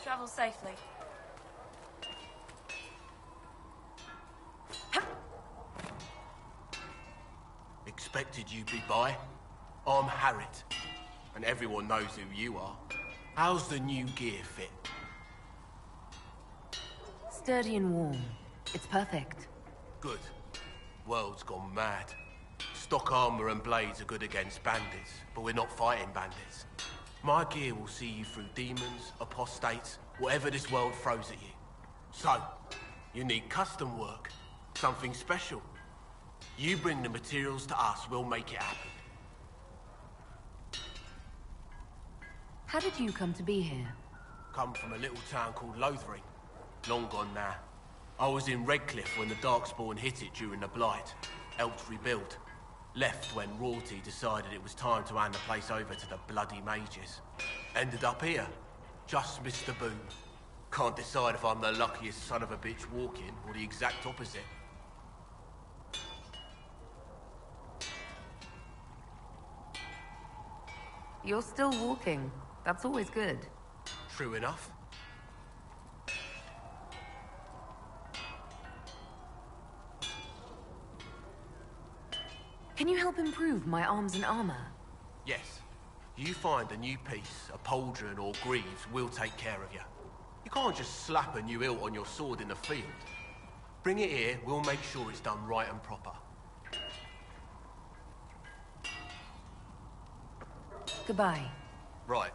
Travel safely. Expected you'd be by. I'm Harriet, and everyone knows who you are. How's the new gear fit? Sturdy and warm. It's perfect. Good. World's gone mad. Stock armor and blades are good against bandits, but we're not fighting bandits. My gear will see you through demons, apostates, whatever this world throws at you. So, you need custom work, something special. You bring the materials to us, we'll make it happen. How did you come to be here? Come from a little town called Lothering. Long gone now. I was in Redcliffe when the Darkspawn hit it during the Blight. Helped rebuild. Left when royalty decided it was time to hand the place over to the bloody mages. Ended up here. Just missed the boom. Can't decide if I'm the luckiest son of a bitch walking or the exact opposite. You're still walking. That's always good. True enough. Can you help improve my arms and armor? Yes. You find a new piece, a pauldron or greaves, we'll take care of you. You can't just slap a new hilt on your sword in the field. Bring it here, we'll make sure it's done right and proper. Goodbye. Right.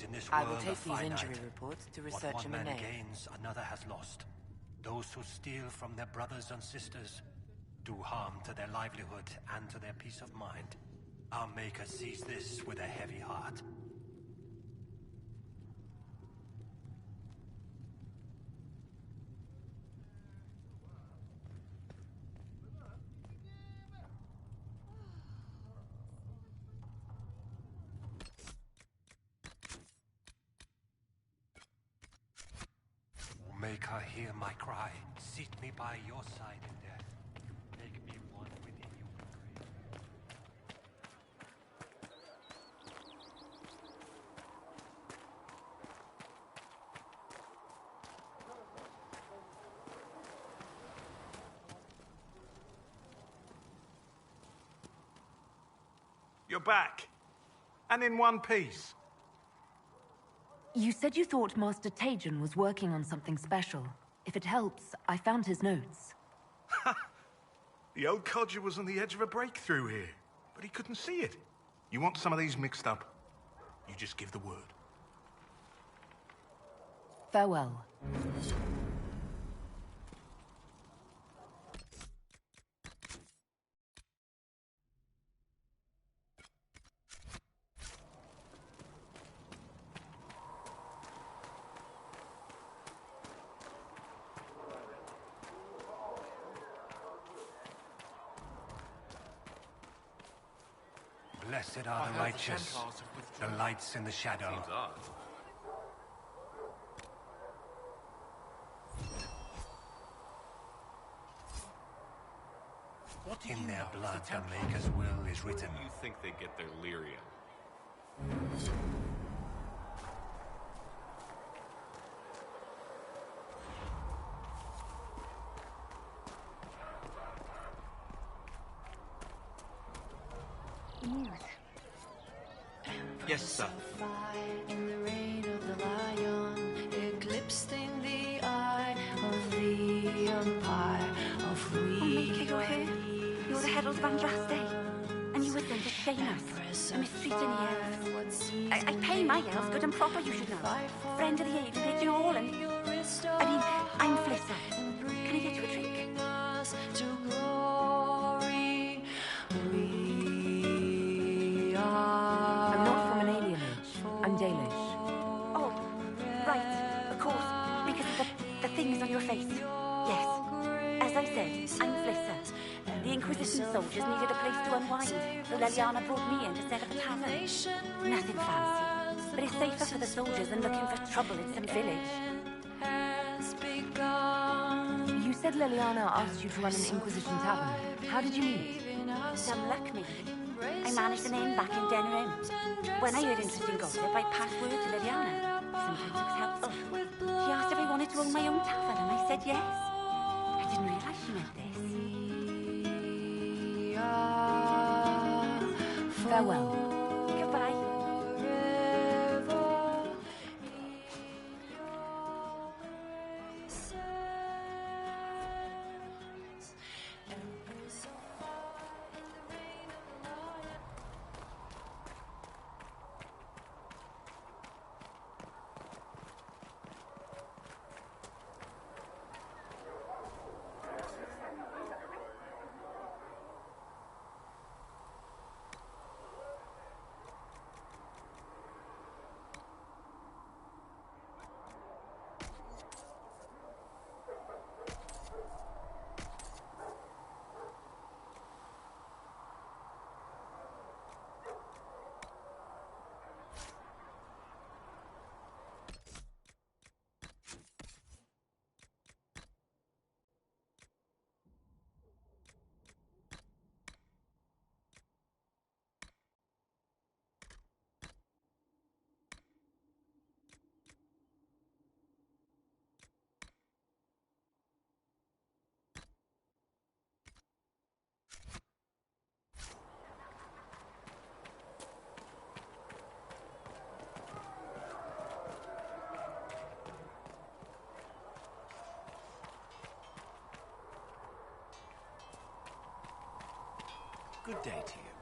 In this I world will take are these finite. injury reports to What research one him man in gains, another has lost. Those who steal from their brothers and sisters do harm to their livelihood and to their peace of mind. Our Maker sees this with a heavy heart. Maker, hear my cry. Seat me by your side in death. Make me one within your grave. You're back. And in one piece. You said you thought Master Tajan was working on something special. If it helps, I found his notes. The old codger was on the edge of a breakthrough here, but he couldn't see it. You want some of these mixed up? You just give the word. Farewell. Blessed are the righteous, the lights in the shadow. In their blood, the Maker's will is written. You think they get their lyrium? Yes, sir. In the reign of the lion, eclipsing the eye of the empire of we. You're here. You're the Herald of Andraste. And you were sent to shame us, to mistreat any elves. I pay my elves good and proper, you should know. Friend of the age, and they do all, and... I mean, I'm Flissa. Can I get you a drink? To glory, we are. I'm not from an alien age. I'm Dalish. Oh, right, of course. Because of the things on your face. Yes. As I said, I'm Flissa. The Inquisition soldiers needed a place to unwind, so Leliana brought me in to set up a tavern. Nothing fancy, but it's safer for the soldiers than looking for trouble in some village. You said Leliana asked you to run an Inquisition tavern. How did you meet? Some luck, maybe. I managed an inn back in Denner Inn. When I heard interesting gossip, I passed word to Leliana. Sometimes it was helpful. She asked if I wanted to own my own tavern, and I said yes. I didn't realize she meant this. Farewell. Goodbye. Good day to you.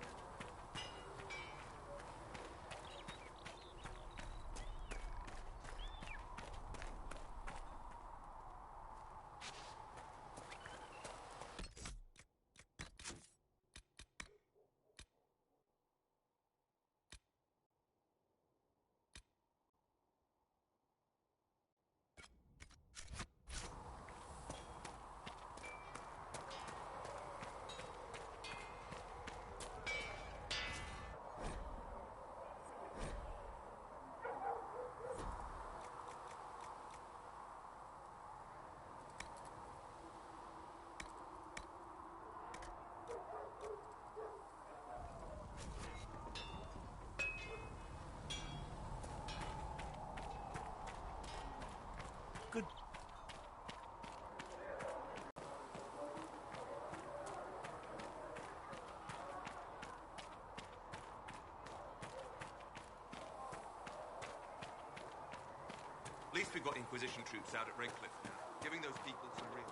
Good. At least we've got Inquisition troops out at Redcliffe now, giving those people some real...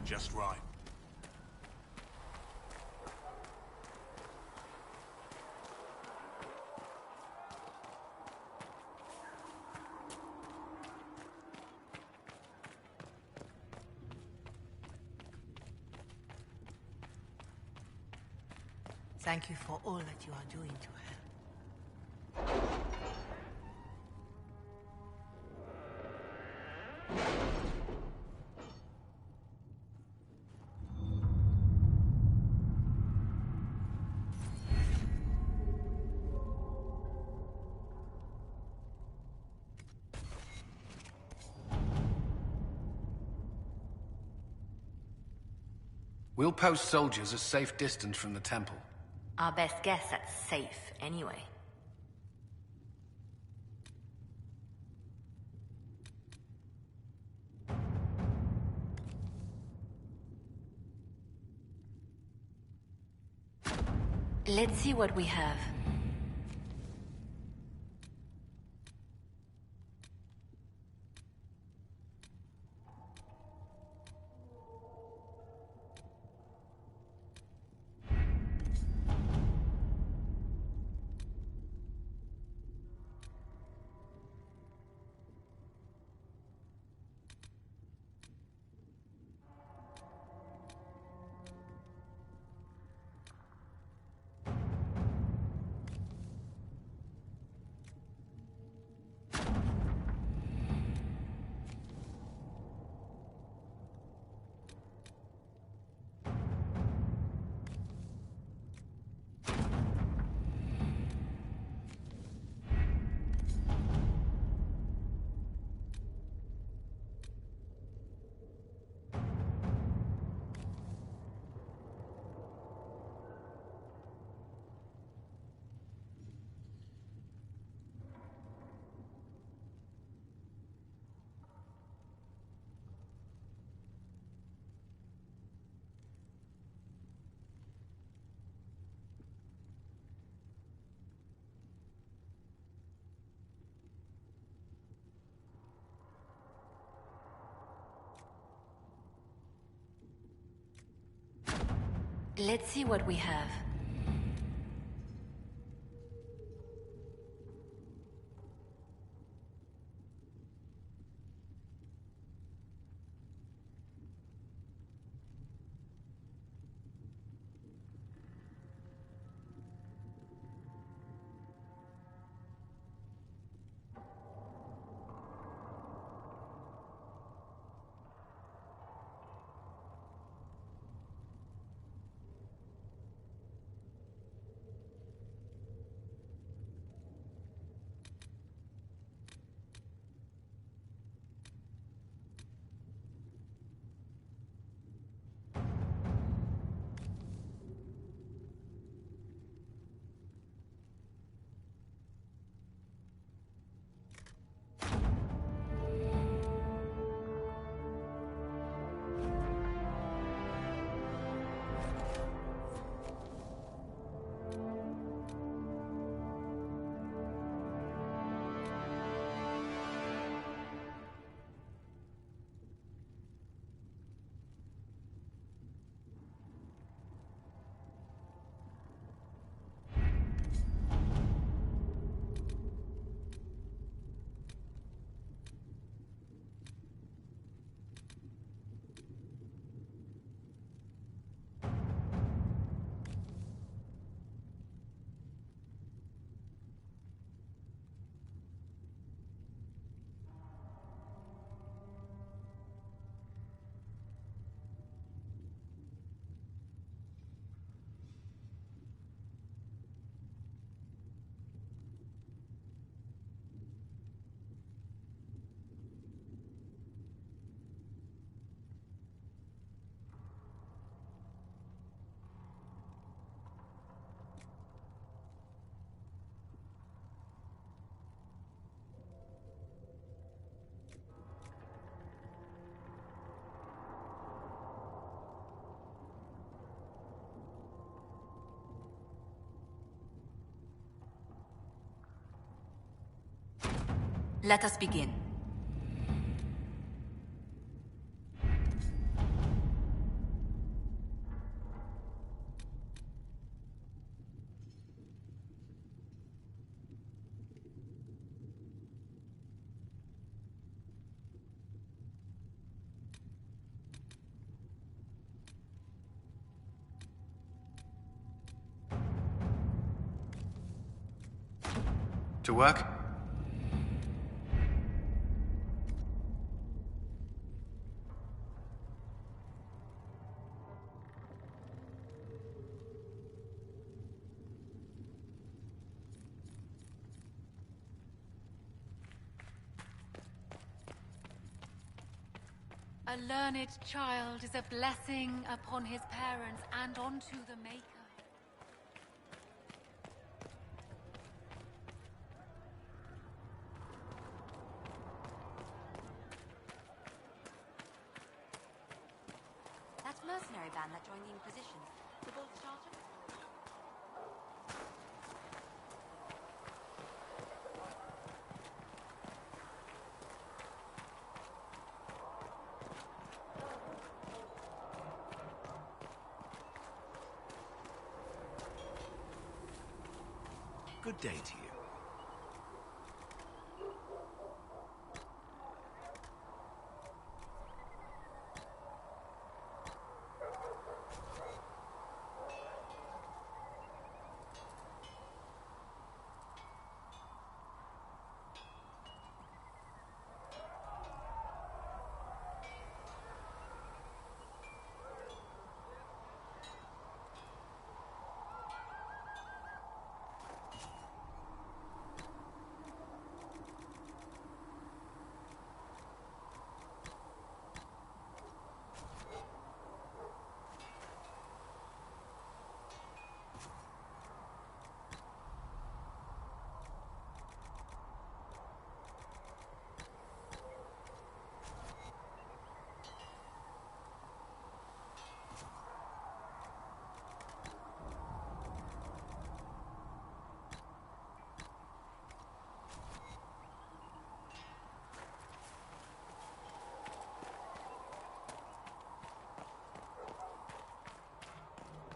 Just right. Thank you for all that you are doing to her. We'll post soldiers a safe distance from the temple. Our best guess at safe, anyway. Let's see what we have. Let's see what we have. Let us begin. To work? A learned child is a blessing upon his parents and onto the Maker. That mercenary band that joined the Inquisition, the Bold Charter? Good day to you.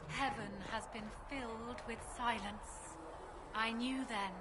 Heaven has been filled with silence. I knew then.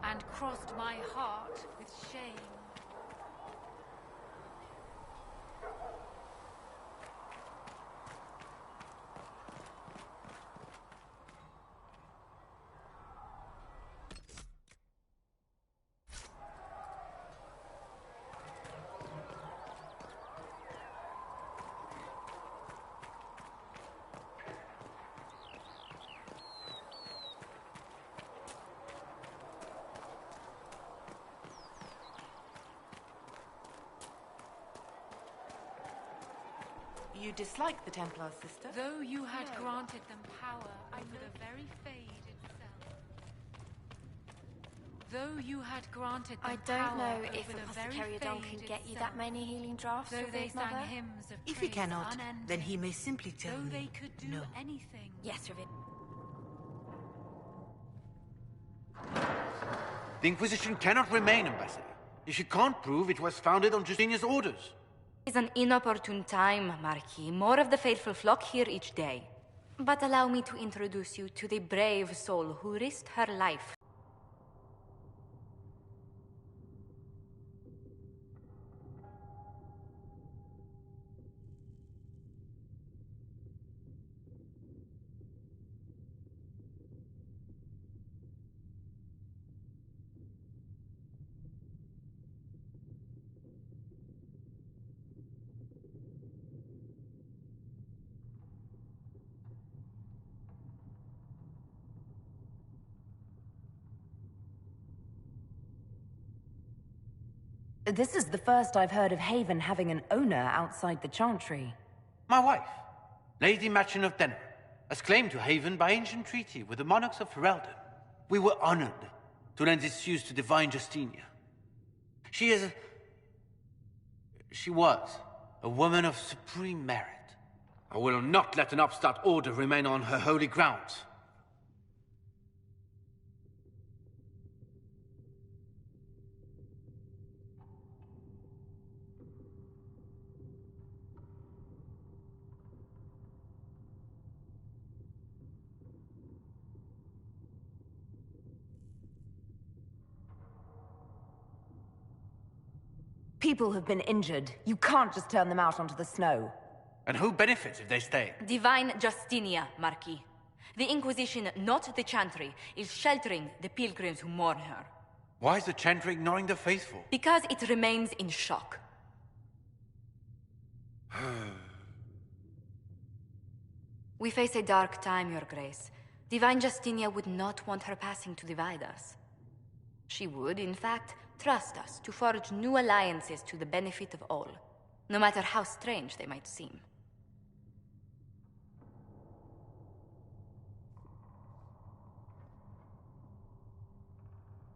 And crossed my heart with shame. You dislike the Templars, sister? Though you had granted them power over the very Fade itself. Though you had granted them I don't know power if over a the very Postecariadon can Fade get you itself. that many healing drafts Though for they his sang mother. hymns of If he praise cannot, unending. then he may simply tell Though me they could do no. anything. Yes, Ravin. The Inquisition cannot remain, Ambassador. If you can't prove it was founded on Justinian's orders. It's an inopportune time, Marquis. More of the faithful flock here each day. But allow me to introduce you to the brave soul who risked her life. This is the first I've heard of Haven having an owner outside the Chantry. My wife, Lady Machin of Denham, has claimed to Haven by ancient treaty with the monarchs of Ferelden. We were honored to lend its use to Divine Justinia. She was a woman of supreme merit. I will not let an upstart order remain on her holy grounds. People have been injured. You can't just turn them out onto the snow. And who benefits if they stay? Divine Justinia, Marquis. The Inquisition, not the Chantry, is sheltering the pilgrims who mourn her. Why is the Chantry ignoring the faithful? Because it remains in shock. We face a dark time, Your Grace. Divine Justinia would not want her passing to divide us. She would, in fact, trust us to forge new alliances to the benefit of all, no matter how strange they might seem.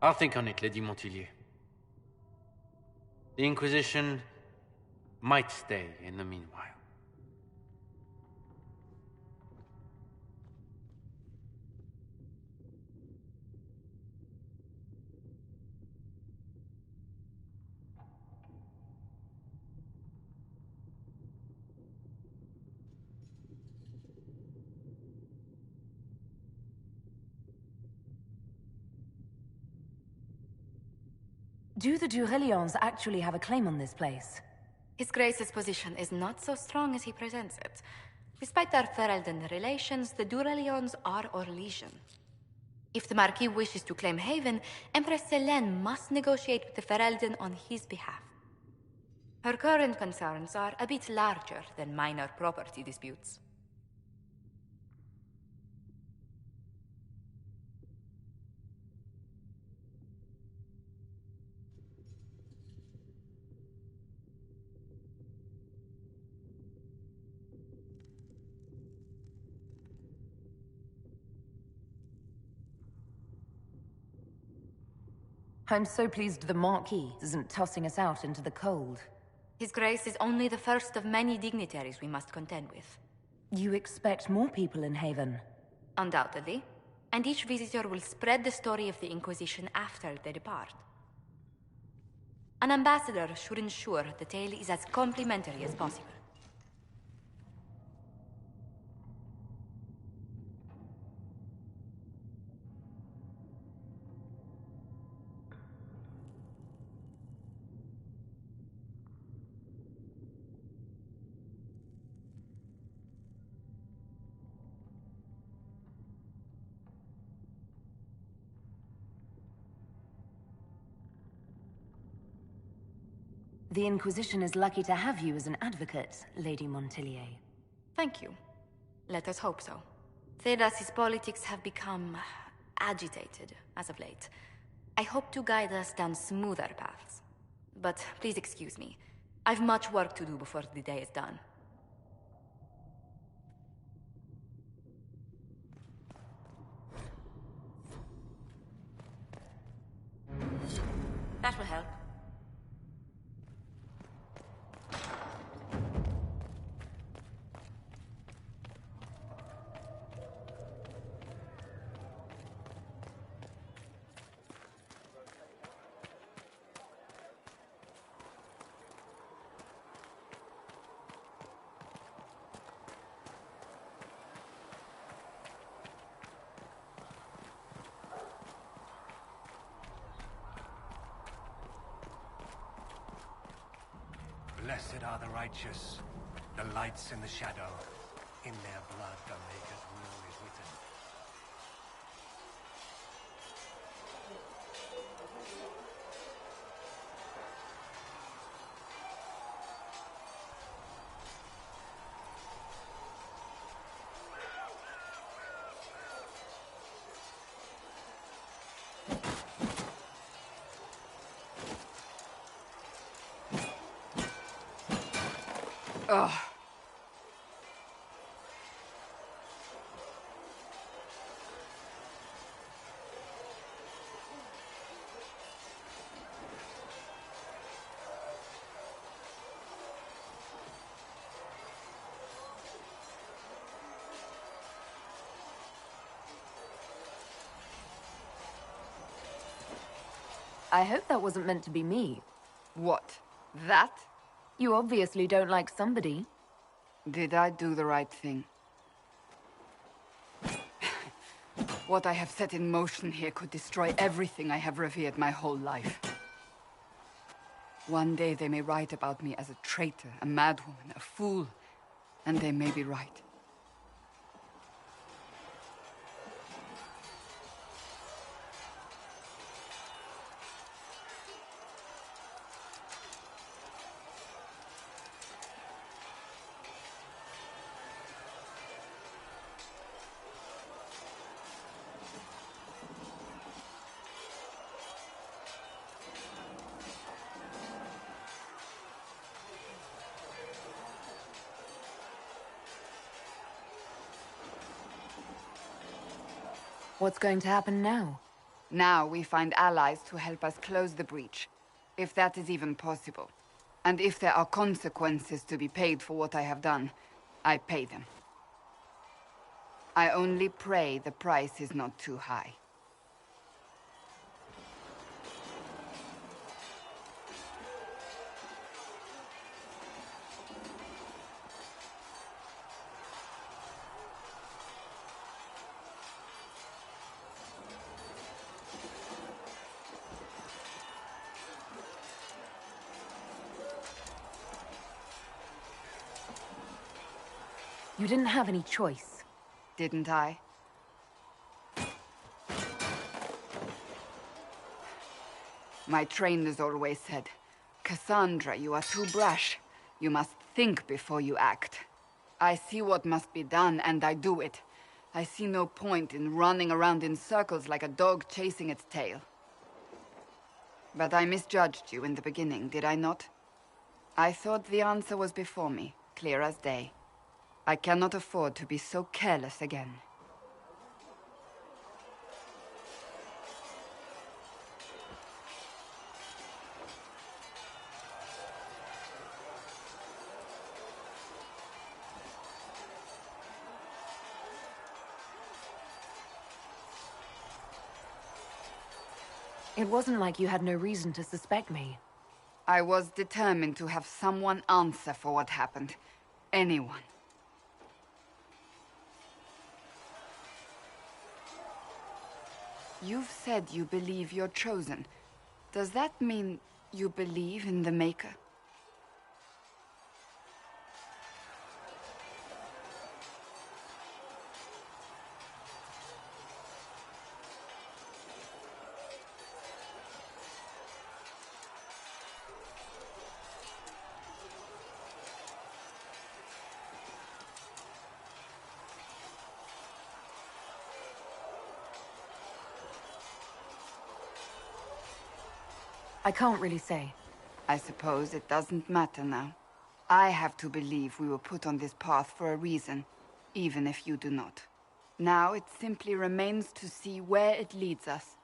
I'll think on it, Lady Montilyet. The Inquisition might stay in the meanwhile. Do the Durelions actually have a claim on this place? His Grace's position is not so strong as he presents it. Despite our Ferelden relations, the Durelions are Orlesian. If the Marquis wishes to claim Haven, Empress Selene must negotiate with the Ferelden on his behalf. Her current concerns are a bit larger than minor property disputes. I'm so pleased the Marquis isn't tossing us out into the cold. His Grace is only the first of many dignitaries we must contend with. You expect more people in Haven? Undoubtedly. And each visitor will spread the story of the Inquisition after they depart. An ambassador should ensure the tale is as complimentary as possible. The Inquisition is lucky to have you as an advocate, Lady Montilyet. Thank you. Let us hope so. Thedas's politics have become agitated as of late. I hope to guide us down smoother paths. But please excuse me. I've much work to do before the day is done. That will help. Blessed are the righteous, the lights in the shadow. In their blood the Maker's will is written. Ugh. I hope that wasn't meant to be me. What? That? You obviously don't like somebody. Did I do the right thing? What I have set in motion here could destroy everything I have revered my whole life. One day they may write about me as a traitor, a madwoman, a fool, and they may be right. What's going to happen now? Now we find allies to help us close the breach, if that is even possible. And if there are consequences to be paid for what I have done, I pay them. I only pray the price is not too high. You didn't have any choice. Didn't I? My trainers always said, Cassandra, you are too brash. You must think before you act. I see what must be done, and I do it. I see no point in running around in circles like a dog chasing its tail. But I misjudged you in the beginning, did I not? I thought the answer was before me, clear as day. I cannot afford to be so careless again. It wasn't like you had no reason to suspect me. I was determined to have someone answer for what happened. Anyone. You've said you believe you're chosen. Does that mean you believe in the Maker? I can't really say. I suppose it doesn't matter now. I have to believe we were put on this path for a reason, even if you do not. Now it simply remains to see where it leads us.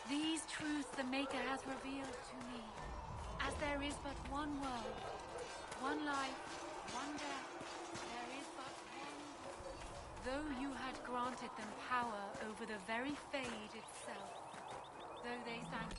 These truths the Maker has revealed to me. As there is but one world, one life, one death, there is but one. Though you had granted them power over the very Fade itself, though they sank